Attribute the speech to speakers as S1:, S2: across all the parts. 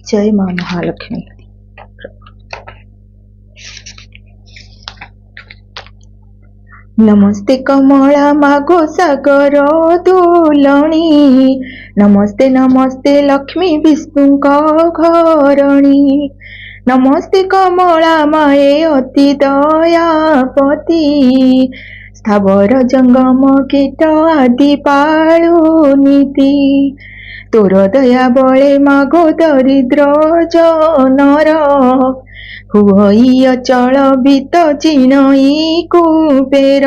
S1: जय मां महालक्ष्मी। नमस्ते कमला मागो सागर दुलणी, नमस्ते नमस्ते लक्ष्मी विष्णु घरणी। नमस्ते कमला माए अति दयापति, स्थावर जंगम कीट आदि पाळु नीति। तोर दया बळे मागो दरिद्र जनर, हुई अचल बीत चिणई कुबेर।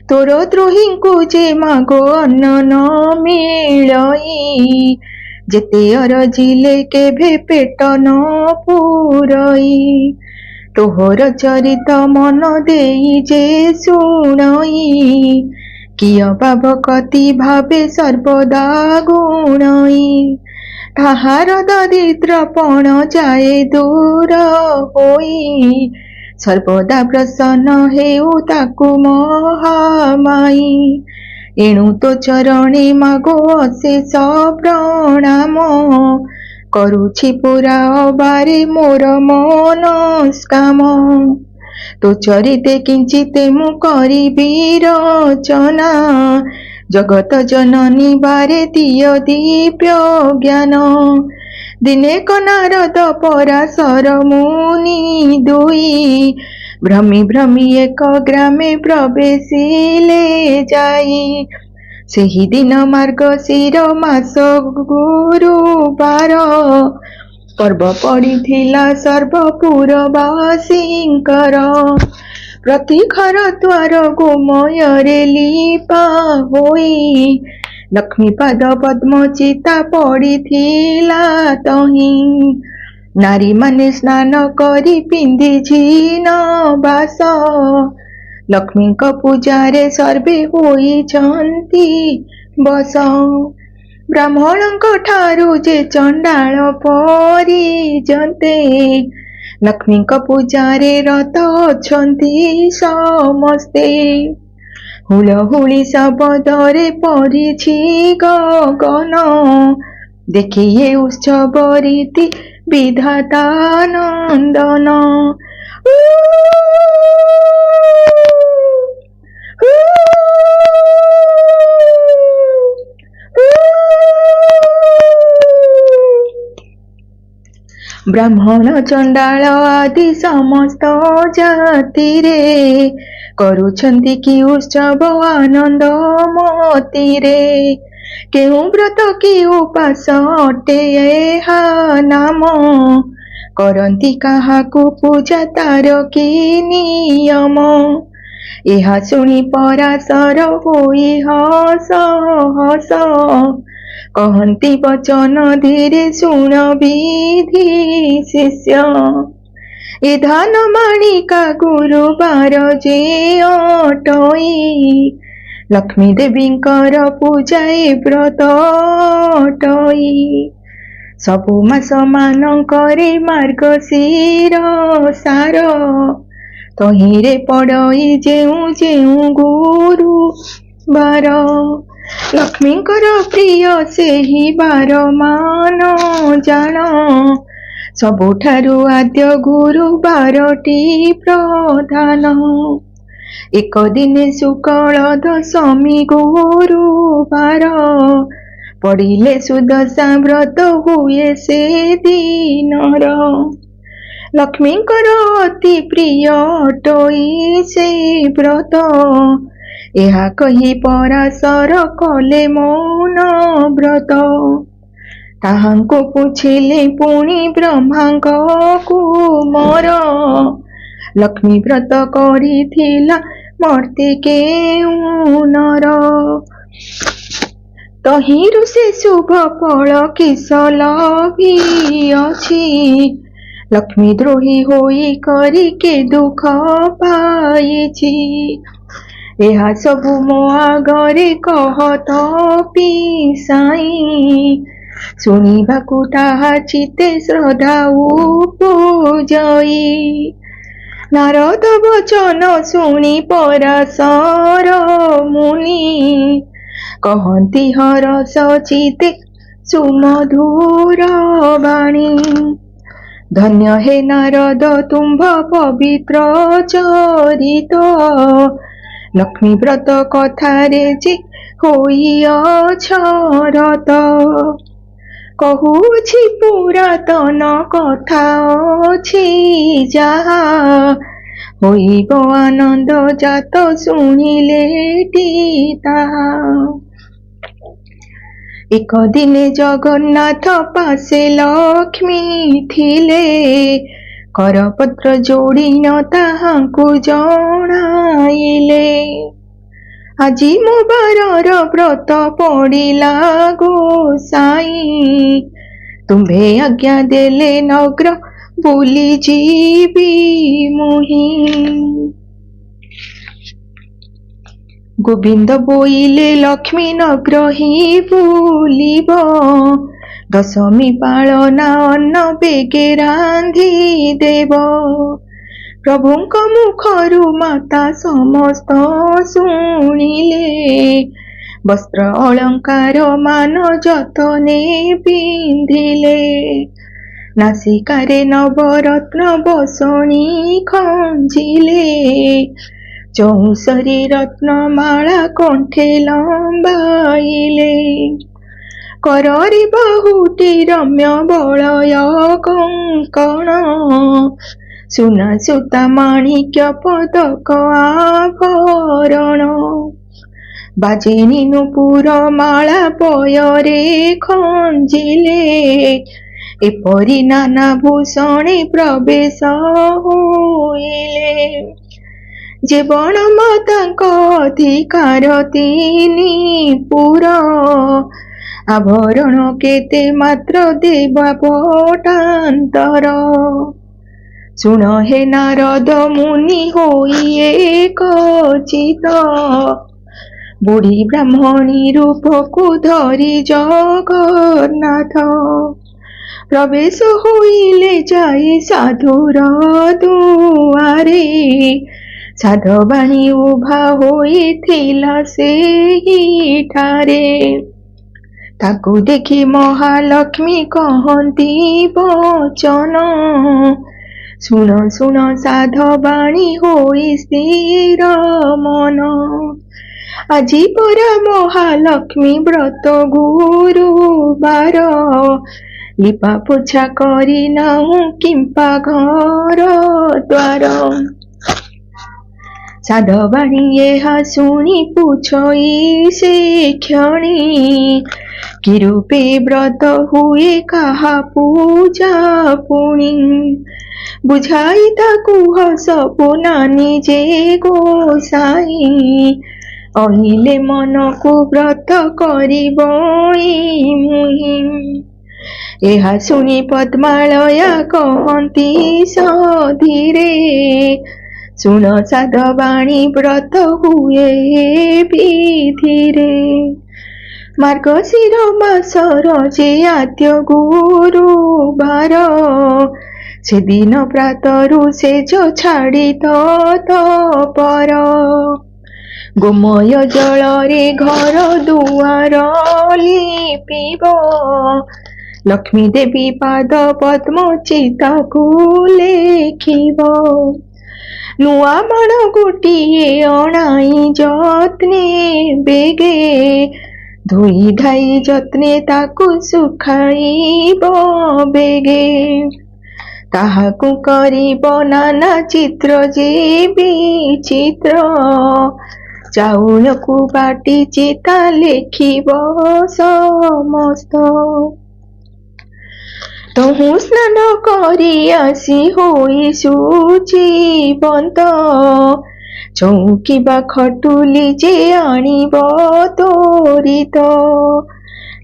S1: तोर द्रोहींकु जे मागो अन्न न मिलई, जेते अरजिले केभे पेट न पुरई। तोहर चरित मन देई जे शुणई, किय पाप कति भावे सर्वदा गुणई। ताहार दरिद्रपण जाए दूर होई, सर्वदा प्रसन्न हेउ ताकु महामाई। एणु तो चरणे मागो अशेष प्रणाम, करुछि पुरा अबारे मोर मनस्काम। तो चरिते किंचिते मु करिबि रचना, जगत जननी बारे दिय दिव्य ज्ञान। दिने नारद पराशर मुनि दुई, भ्रमी भ्रमी एक ग्रामे प्रवेशिले जाई। सेही दिन मार्गशीर मास गुरुवार, पर्व पड़िथिला सर्वपुरवासींकर। प्रति घर द्वार गोमୟରେ लीपा होई, लक्ष्मी पाद पद्म चिता पड़िथिला तही। नारी माने स्नान करी पिंधि झीन बास, लक्ष्मी को पूजारे सर्वे होइछन्ति बस। ब्राह्मण ठारू जे चंडाल परिजन्ते, लक्ष्मी को पूजारे रत अछन्ति समस्ते। हुलहुली शब्दरे परिछि गगन, देखिए उत्सव रीति विधाता नंदन। ब्राह्मण चंडाल आदि समस्त जाति रे, करुछन्ति कि उत्सव आनंद मति रे। केउ व्रत कि उपास अटे एहा नाम, करन्ति काहाकु पूजा तार कि नियम। एहा सुनी पराशर होई हस हस, कहन्ति वचन धीरे शुण विधि शिष्य। ए धन माणिका गुरुवार जे अटई, लक्ष्मी देवींकर पूजा ए व्रत अटई। सबु मास मानकरे मार्गशीर सार, तहिरे पड़ई जेउ जेउ गुरुवार। लक्ष्मींकर प्रिय सेही बार मान जान, सबुठारु आद्य गुरुवारटी प्रधान। एक दिने शुक्ल दशमी गुरुवार, पड़िले सुदशा व्रत हुए से दिनर। लक्ष्मींकर अति प्रिय अटई से व्रत, एहा कही पराशर कले मौन व्रत। ताहांको पूछिले पुणी ब्रह्मांक कुमार, लक्ष्मी व्रत करिथिला मर्ते केउ नर। तहिरु से शुभ फल किस लभिअछि, लक्ष्मी द्रोही होई करी के दुख पाइछि। एहा सबु मो आगरे कहत पिसाई, शुणिबाकु ताहा चिते श्रद्धा उपजई। नारद वचन शुणी पराशर मुनि, कहन्ति हरस चिते ସୁମଧୁର ବାଣୀ। ଧନ୍ୟ ହେ ନାରଦ ତୁମ୍ଭ ପବିତ୍ର ଚରିତ, ଲକ୍ଷ୍ମୀ ବ୍ରତ କଥାରେ ଯେ ହୋଇଅଛ ରତ। କହୁଛି ପୁରାତନ କଥା ଅଛି ଯାହା, ହୋଇବ ଆନନ୍ଦ ଜାତ ଶୁଣିଲେ ତାହା। ଏକ ଦିନେ ଜଗନ୍ନାଥ ପାଶେ ଲକ୍ଷ୍ମୀ ଥିଲେ, କରପତ୍ର ଯୋଡ଼ିନ ତାହାଙ୍କୁ ଜଣାଇଲେ। ଆଜି ମୋ ବାରର ବ୍ରତ ପଡ଼ିଲା ଗୋସାଇଁ, ତୁମ୍ଭେ ଆଜ୍ଞା ଦେଲେ ନଗ୍ର ବୁଲି ଯିବି ମୁହିଁ। ଗୋବିନ୍ଦ ବୋଇଲେ ଲକ୍ଷ୍ମୀ ନଗ୍ର ହିଁ ବୁଲିବ, ଦଶମୀ ପାଳନା ଅନ୍ନ ବେଗେ ରାନ୍ଧି ଦେବ। ପ୍ରଭୁଙ୍କ ମୁଖରୁ ମାତା ସମସ୍ତ ଶୁଣିଲେ, ବସ୍ତ୍ର ଅଳଙ୍କାର ମାନ ଯତନେ ପିନ୍ଧିଲେ। ନାସିକାରେ ନବରତ୍ନ ବସଣି ଖଞ୍ଜିଲେ, ଚଉଷରୀ ରତ୍ନମାଳା କଣ୍ଠେ ଲମ୍ବାଇଲେ। କରରେ ବାହୁଟି ରମ୍ୟ ବଳୟ କଙ୍କଣ, ସୁନା ସୂତା ମାଣିକ୍ୟ ପଦକ ଆଭରଣ। ବାଜେନି ନୂପୁର ମାଳା ପୟରେ ଖଞ୍ଜିଲେ, ଏପରି ନାନା ଭୂଷଣେ ପ୍ରବେଶ ହୋଇଲେ। ଯେ ବଣ ମାତାଙ୍କ ଅଧିକାର ତିନି ପୁର, ଆଭରଣ କେତେ ମାତ୍ର ଦେବା ପଟାନ୍ତର। ଶୁଣ ହେ ନାରଦ ମୁନି ହୋଇ ଏକ ଚିତ, ବୁଢ଼ୀ ବ୍ରାହ୍ମଣୀ ରୂପକୁ ଧରି ଜଗନ୍ନାଥ। ପ୍ରବେଶ ହୋଇଲେ ଯାଇ ସାଧୁର ଦୁଆରେ, ସାଧବାଣୀ ଉଭା ହୋଇଥିଲା ସେହିଠାରେ। ତାକୁ ଦେଖି ମହାଲକ୍ଷ୍ମୀ କହନ୍ତି ବଚନ, ଶୁଣ ଶୁଣ ସାଧବାଣୀ ହୋଇ ସ୍ଥିର ମନ। ଆଜି ପରା ମହାଲକ୍ଷ୍ମୀ ବ୍ରତ ଗୁରୁବାର, ଲିପା ପୋଛା କରି ନାହୁଁ କିମ୍ପା ଘର ଦ୍ୱାର। ସାଧବାଣୀ ଏହା ଶୁଣି ପୁଛଇ ସେ କ୍ଷଣି, କି ରୂପେ ବ୍ରତ ହୁଏ କାହା ପୂଜା ପୁଣି। ବୁଝାଇ ତାକୁ ହସବୁ ନାନୀ ଯେ ଗୋସାଇଁ, ଅହିଲେ ମନକୁ ବ୍ରତ କରିବ ମୁହିଁ। ଏହା ଶୁଣି ପଦ୍ମାଳୟା କହନ୍ତି ସଧୀରେ, ଶୁଣ ସାଧବାଣୀ ବ୍ରତ ହୁଏ ବିଧିରେ। ମାର୍ଗଶିର ମାସର ଯେ ଆଦ୍ୟ ଗୁରୁବାର, ସେଦିନ ପ୍ରାତରୁ ସେଜ ଛାଡ଼ି ତପର। ଗୋମୟ ଜଳରେ ଘର ଦୁଆର ଲିପିବ, ଲକ୍ଷ୍ମୀ ଦେବୀ ପାଦ ପଦ୍ମ ଚିତାକୁ ଲେଖିବ। ନୂଆ ମାଣ ଗୋଟିଏ ଅଣାଇ ଯତ୍ନେ ବେଗେ, ଧୋଇ ଧାଇ ଯତ୍ନେ ତାକୁ ଶୁଖାଇବ ବେଗେ। ତାହାକୁ କରିବ ନାନା ଚିତ୍ର ଯେ ବିଚିତ୍ର, ଚାଉଳକୁ ବାଟି ଚିତା ଲେଖିବ ସମସ୍ତ। ତହୁଁ ସ୍ନାନ କରି ଆସି ହୋଇ ଶୁଚିବନ୍ତ, ଚୌକି ବା ଖଟୁଲି ଯେ ଆଣିବ ତୋରିତ।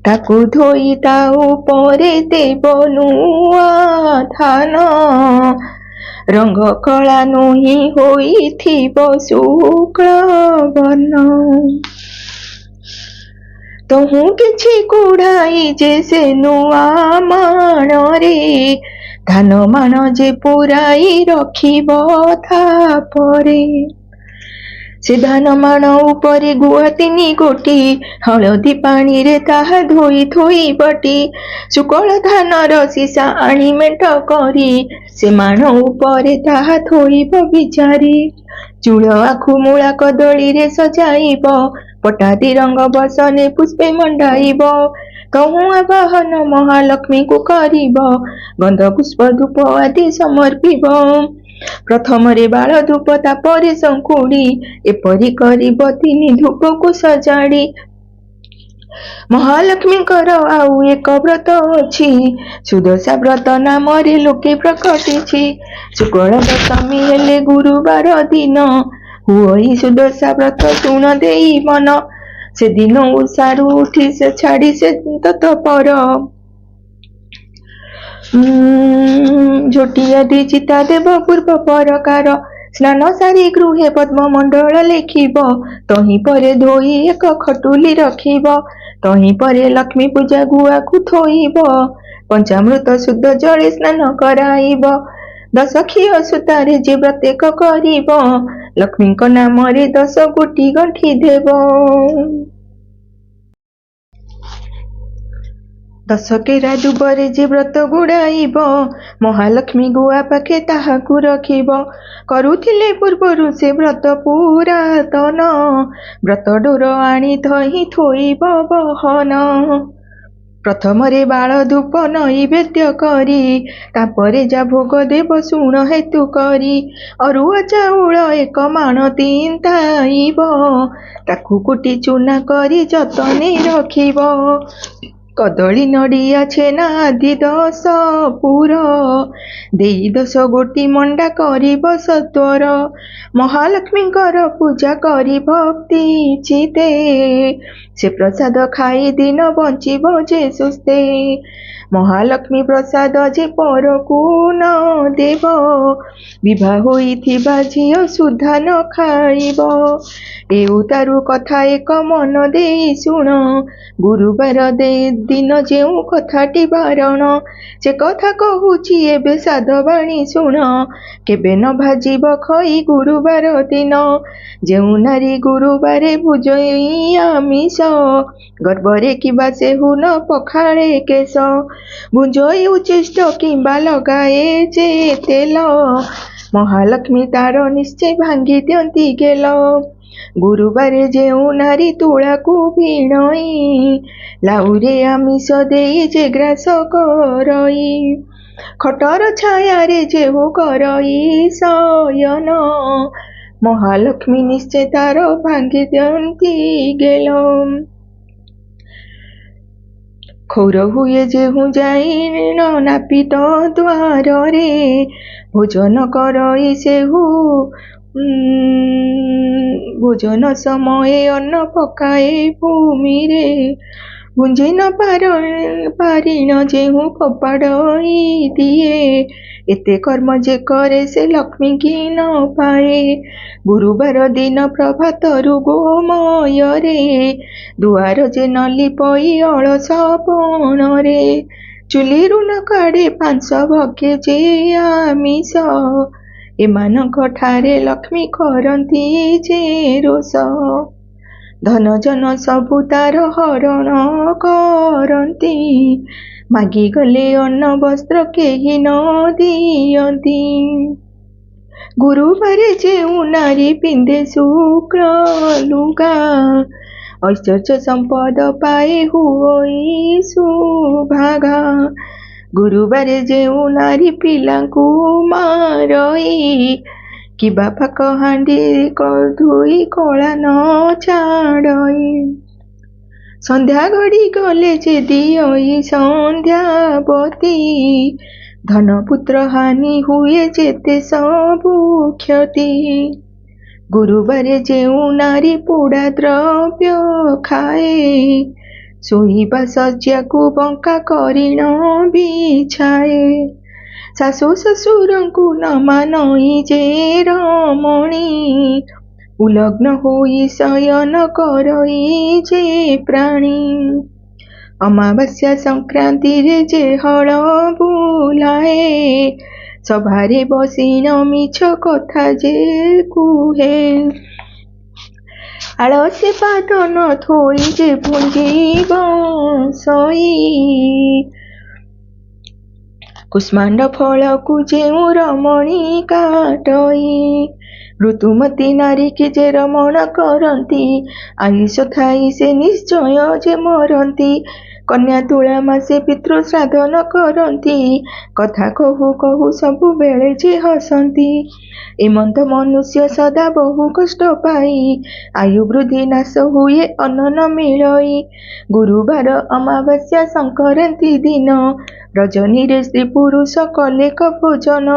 S1: ତାକୁ ଧୋଇ ତା ଉପରେ ଦେବ ନୂଆ ଧାନ, ରଙ୍ଗ କଳା ନୁହିଁ ହୋଇଥିବ ଶୁକ୍ଳ ବର୍ଣ୍ଣ। ତହୁଁ କିଛି କୁଢ଼ାଇ ଯେ ସେ ନୂଆ ମାଣରେ, ଧାନ ମାଣ ଯେ ପୁରାଇ ରଖିବ ତାପରେ। ସେ ଧାନ ମାଣ ଉପରେ ଗୁଆ 3 ଗୋଟି, ହଳଦୀ ପାଣିରେ ତାହା ଧୋଇ ଥୋଇ ବଟି। ଶୁକଳ ଧାନର ସିସା ଆଣି ମେଣ୍ଟ କରି, ସେ ମାଣ ଉପରେ ତାହା ଥୋଇବ ବିଚାରି। ଚୂଳ ଆଖୁ ମୂଳା କଦଳୀରେ ସଜାଇବ, ପଟାତି ରଙ୍ଗ ବସନେ ପୁଷ୍ପେ ମଣ୍ଡାଇବ। ତହୁଁ ବାହନ ମହାଲକ୍ଷ୍ମୀଙ୍କୁ କରିବ, ଗନ୍ଧ ପୁଷ୍ପ ଧୂପ ଆଦି ସମର୍ପିବ। ପ୍ରଥମରେ ବାଳ ଧୂପ ତାପରେ ଶଙ୍ଖୁଡ଼ି, ଏପରି କରିବ 3 ଧୂପକୁ ସଜାଡ଼ି। ମହାଲକ୍ଷ୍ମୀଙ୍କର ଆଉ ଏକ ବ୍ରତ ଅଛି, ସୁଦଶା ବ୍ରତ ନାମରେ ଲୋକେ ପ୍ରକଟିଛି। ଶୁକ୍ଳ ଦଶମୀ ହେଲେ ଗୁରୁବାର ଦିନ, ହୁଅଇ ସୁଦଶା ବ୍ରତ ଶୁଣ ଦେଇ ମନ। ସେଦିନ ଉଷାରୁ ଉଠି ସେ ଛାଡ଼ି ସେ ତତ୍ପର, ଝୋଟି ଆଦି ଚିତା ଦେବ ପୂର୍ବ ପରକାର। ସ୍ନାନ ସାରି ଗୃହେ ପଦ୍ମମଣ୍ଡଳ ଲେଖିବ, ତହିଁ ପରେ ଧୋଇ ଏକ ଖଟୁଲି ରଖିବ। ତହିଁ ପରେ ଲକ୍ଷ୍ମୀ ପୂଜା ଗୁଆକୁ ଥୋଇବ, ପଞ୍ଚାମୃତ ଶୁଦ୍ଧ ଜଳେ ସ୍ନାନ କରାଇବ। 10 କ୍ଷୀୟ ସୂତାରେ ଯେ ପ୍ରତ୍ୟେକ କରିବ, ଲକ୍ଷ୍ମୀଙ୍କ ନାମରେ 10 ଗୋଟି ଗଣ୍ଠି ଦେବ। 10 କେରା ଦୁବରେ ଯେ ବ୍ରତ ଗୁଡ଼ାଇବ, ମହାଲକ୍ଷ୍ମୀ ଗୁଆ ପାଖେ ତାହାକୁ ରଖିବ। କରୁଥିଲେ ପୂର୍ବରୁ ସେ ବ୍ରତ ପୁରାତନ, ବ୍ରତ ଡୋର ଆଣି ତହିଁ ଥୋଇବ ବହନ। ପ୍ରଥମରେ ବାଳ ଧୂପ ନୈବେଦ୍ୟ କରି, ତାପରେ ଯା ଭୋଗ ଦେବ ଶୁଣ ହେତୁ କରି। ଅରୁଆ ଚାଉଳ 1 ମାଣ ତିନ୍ତାଇବ, ତାକୁ କୁଟି ଚୂନା କରି ଯତନେ ରଖିବ। କଦଳୀ ନଡ଼ିଆ ଛେନା ଆଦି 10 ପୁର ଦେଇ 10 ଗୋଟି ମଣ୍ଡା କରିବ ସତ୍ୱର। ମହାଲକ୍ଷ୍ମୀଙ୍କର ପୂଜା କରି ଭକ୍ତି ଚିତେ, ସେ ପ୍ରସାଦ ଖାଇ ଦିନ ବଞ୍ଚିବ ଯେ ସୁସ୍ଥେ। ମହାଲକ୍ଷ୍ମୀ ପ୍ରସାଦ ଯେ ପରକୁ ନ ଦେବ, ବିଭା ହୋଇଥିବା ଝିଅ ସୁଦ୍ଧା ନ ଖାଇବ। ଏ ଉତାରୁ କଥା 1 ମନ ଦେଇ ଶୁଣ, ଗୁରୁବାର ଦିନ ଯେଉଁ କଥାଟି ବାରଣ, ସେ କଥା କହୁଛି ଏବେ ସାଧବାଣୀ ଶୁଣ। କେବେ ନ ଭାଜିବ ଖଇ ଗୁରୁବାର ଦିନ, ଯେଉଁ ନାରୀ ଗୁରୁବାରେ ଭୁଜଇ ଆମିଷ, ଗର୍ବରେ କିମ୍ବା ସେହୁ ନ ପଖାଳେ କେଶ। ଭୁଜଇ ଉଚ୍ଛିଷ୍ଟ କିମ୍ବା ଲଗାଏ ଯେ ତେଲ, ମହାଲକ୍ଷ୍ମୀ ତାର ନିଶ୍ଚୟ ଭାଙ୍ଗି ଦିଅନ୍ତି ଗେଲ। ଗୁରୁବାରେ ଯେଉଁ ନାରୀ ତୁଳାକୁ ଭିଣଇ, ଲାଉରେ ଆମିଷ ଦେଇ ଯେ ଗ୍ରାସ କରଇ। ଖଟର ଛାୟାରେ ଯେହୁ କରଇ ଶୟନ, ମହାଲକ୍ଷ୍ମୀ ନିଶ୍ଚୟ ତାର ଭାଙ୍ଗି ଦିଅନ୍ତି ଗେଲ। ଖୌର ହୁଏ ଯେହୁ ଯାଇ ନାପିତ ଦ୍ୱାରରେ, ଭୋଜନ କରଇ ସେହୁ ଭୋଜନ ସମୟେ ଅନ୍ନ ପକାଏ ଭୂମିରେ। ଗୁଞ୍ଜି ନ ପାରିଣ ଯେହୁ ଫୋପାଡ଼ଇ ଦିଏ, ଏତେ କର୍ମ ଯେ କରେ ସେ ଲକ୍ଷ୍ମୀ କି ନ ପାଏ। ଗୁରୁବାର ଦିନ ପ୍ରଭାତରୁ ଗୋମୟରେ, ଦୁଆର ଯେ ନ ଲିପଇ ଅଳସ ପଣରେ। ଚୁଲିରୁ ନ କାଢ଼େ ପାଂଶ ଭକ୍ଷେ ଯେ ଆମିଷ, ଏମାନଙ୍କ ଠାରେ ଲକ୍ଷ୍ମୀ କରନ୍ତି ଯେ ରୋଷ। ଧନ ଜନ ସବୁ ତାର ହରଣ କରନ୍ତି, ମାଗିଗଲେ ଅନ୍ନ ବସ୍ତ୍ର କେହି ନ ଦିଅନ୍ତି। ଗୁରୁବାରେ ଯେଉଁ ନାରୀ ପିନ୍ଧେ ଶୁକ୍ଳ ଲୁଗା, ଐଶ୍ୱର୍ଯ୍ୟ ସମ୍ପଦ ପାଏ ହୁଅଇ ସୁଭାଗା। ଗୁରୁବାରେ ଯେଉଁ ନାରୀ ପିଲାଙ୍କୁ ମାରଇ, କିବା ପାକ ହାଣ୍ଡି ଧୋଇ କଳା ନ ଛାଡ଼ଇ। ସନ୍ଧ୍ୟା ଗଡ଼ି ଗଲେ ଯେ ଦିଅଇ ସନ୍ଧ୍ୟାବତୀ, ଧନ ପୁତ୍ର ହାନି ହୁଏ ଯେତେ ସବୁ କ୍ଷତି। ଗୁରୁବାରେ ଯେଉଁ ନାରୀ ପୋଡ଼ା ଦ୍ରବ୍ୟ ଖାଏ, ଶୋଇବା ଶଯ୍ୟାକୁ ବଙ୍କା କରି ନ ବିଛାଏ। ଶାଶୁ ଶ୍ୱଶୁରଙ୍କୁ ନ ମାନଇ ଯେ ରମଣୀ, ଉଲଗ୍ନ ହୋଇ ଶୟନ କରଇ ଯେ ପ୍ରାଣୀ। ଅମାବାସ୍ୟା ସଂକ୍ରାନ୍ତିରେ ଯେ ହଳ ବୁଲାଏ, ସଭାରେ ବସି ନ ମିଛ କଥା ଯେ କୁହେ। ଆଳସୀ ପାଦ ନ ଥୋଇ ଯେ ପୁଞ୍ଜିବ ସଇ, କୁଷ୍ମାଣ୍ଡ ଫଳକୁ ଯେଉଁ ରମଣୀ କାଟଇ, ଋତୁମତୀ ନାରୀ କି ଯେ ରମଣ କରନ୍ତି, ଆୟୁଷ ଥାଇ ସେ ନିଶ୍ଚୟ ଯେ ମରନ୍ତି, କନ୍ୟା ତୁଳା ମାସେ ପିତୃ ଶ୍ରାଦ୍ଧ ନ କରନ୍ତି, କଥା କହୁ କହୁ ସବୁବେଳେ ଯେ ହସନ୍ତି, ଏମନ୍ତ ମନୁଷ୍ୟ ସଦା ବହୁ କଷ୍ଟ ପାଇ, ଆୟୁ ବୃଦ୍ଧି ନାଶ ହୁଏ ଅନ୍ନ ନ ମିଳଇ, ଗୁରୁବାର ଅମାବାସ୍ୟା ସଂକ୍ରାନ୍ତି ଦିନ, ରଜନୀରେ ସ୍ତ୍ରୀ ପୁରୁଷ କଲେ ଭୋଜନ,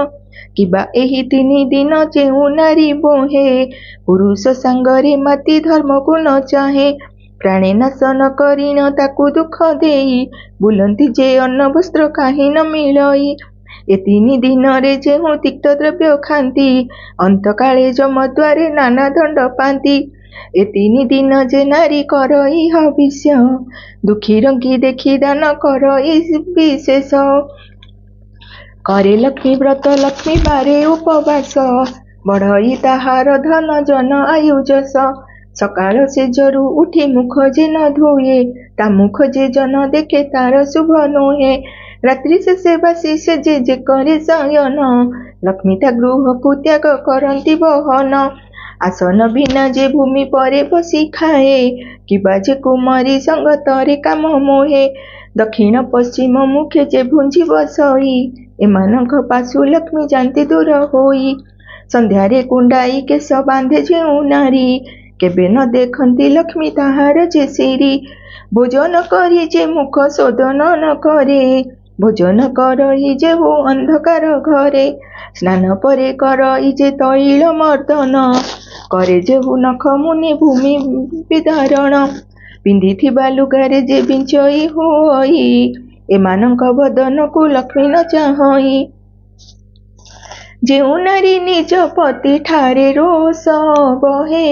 S1: କିବା ଏହି 3 ଦିନ ଯେଉଁ ନାରୀ ବୋହେ, ପୁରୁଷ ସାଙ୍ଗରେ ମାତି ଧର୍ମକୁ ନ ଚାହେଁ, ପ୍ରାଣେ ନାଶ ନ କରିଣ ତାକୁ ଦୁଃଖ ଦେଇ, ବୁଲନ୍ତି ଯେ ଅନ୍ନ ବସ୍ତ୍ର କାହିଁ ନ ମିଳଇ, ଏ 3 ଦିନରେ ଯେଉଁ ତିକ୍ତ ଦ୍ରବ୍ୟ ଖାଆନ୍ତି, ଅନ୍ତକାଳେ ଯମଦ୍ୱାରେ ନାନା ଦଣ୍ଡ ପାଆନ୍ତି, ଏ 3 ଦିନ ଯେ ନାରୀ କରଇ ହବିଷ୍ୟ, ଦୁଃଖୀ ରଙ୍ଗୀ ଦେଖି ଦାନ କରଇ ବିଶେଷ, କରେ ଲକ୍ଷ୍ମୀ ବ୍ରତ ଲକ୍ଷ୍ମୀ ବାରେ ଉପବାସ, ବଢ଼ଇ ତାହାର ଧନ ଜନ ଆୟୁ ଯଶ, ସକାଳ ସେଜରୁ ଉଠି ମୁଖ ଯେ ନ ଧୋଏ, ତା ମୁଖ ଯେ ଜନ ଦେଖେ ତାର ଶୁଭ ନୁହେଁ, ରାତ୍ରି ଶେଷେ ବାସି ସେ ଯେ କରେ ଶୟନ, ଲକ୍ଷ୍ମୀ ତା ଗୃହକୁ ତ୍ୟାଗ କରନ୍ତି ବହନ, ଆସନ ବିନା ଯେ ଭୂମି ପରେ ବସି ଖାଏ, କିବା ଯେ କୁମାରୀ ସଙ୍ଗତରେ କାମ ମୋହେ, ଦକ୍ଷିଣ ପଶ୍ଚିମ ମୁଖେ ଯେ ଭୁଞ୍ଜି ବସଇ, ଏମାନଙ୍କ ପାଶୁ ଲକ୍ଷ୍ମୀ ଯାନ୍ତି ଦୂର ହୋଇ, ସନ୍ଧ୍ୟାରେ କୁଣ୍ଡାଇ କେଶ ବାନ୍ଧେ ଯେଉଁ ନାରୀ, କେବେ ନ ଦେଖନ୍ତି ଲକ୍ଷ୍ମୀ ତାହାର ଯେ ସିରି, ଭୋଜନ କରି ଯେ ମୁଖ ଶୋଧନ ନ କରେ, ଭୋଜନ କରଇ ଯେହୁ ଅନ୍ଧକାର ଘରେ, ସ୍ନାନ ପରେ କରଇ ଯେ ତୈଳ ମର୍ଦନ, କରେ ଯେହୁ ନଖ ମୁନି ଭୂମି ବିଦାରଣ, ପିନ୍ଧିଥିବା ଲୁଗାରେ ଯେ ବିଞ୍ଚଇ ହୋଇ, ଏମାନଙ୍କ ବଦନକୁ ଲକ୍ଷ୍ମୀ ନ ଚାହଇ, ଯେଉଁ ନାରୀ ନିଜ ପତି ଠାରେ ରୋଷ ବହେ,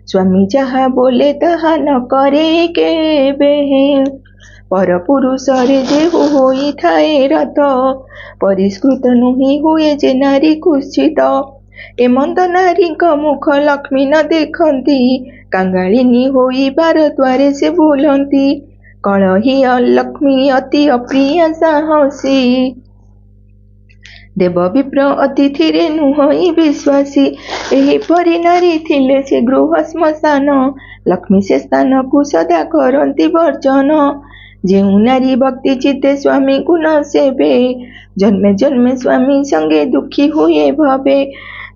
S1: ସ୍ୱାମୀ ଯାହା ବୋଲେ ତାହା ନ କରେ କେବେ, ପର ପୁରୁଷରେ ଯେହୁ ହୋଇଥାଏ ରତ, ପରିଷ୍କୃତ ନୁହେଁ ହୁଏ ଯେ ନାରୀ କୁତ୍ସିତ, ଏମନ୍ତ ନାରୀଙ୍କ ମୁଖ ଲକ୍ଷ୍ମୀ ନ ଦେଖନ୍ତି, କାଙ୍ଗାଳିନୀ ହୋଇ ବାର ଦ୍ୱାରେ ସେ ବୁଲନ୍ତି, କଳହି ଲକ୍ଷ୍ମୀ ଅତି ଅପ୍ରିୟା ସାହସୀ, ଦେବ ବିପ୍ର ଅତିଥିରେ ନୁହଁଇ ବିଶ୍ୱାସୀ, ଏହିପରି ନାରୀ ଥିଲେ ସେ ଗୃହ ଶ୍ମଶାନ, ଲକ୍ଷ୍ମୀ ସେ ସ୍ଥାନକୁ ସଦା କରନ୍ତି ବର୍ଜନ, ଯେଉଁ ନାରୀ ଭକ୍ତି ଚିତ୍ତେ ସ୍ୱାମୀକୁ ନ ସେବେ, ଜନ୍ମେ ଜନ୍ମେ ସ୍ୱାମୀ ସଙ୍ଗେ ଦୁଃଖୀ ହୁଏ ଭବେ,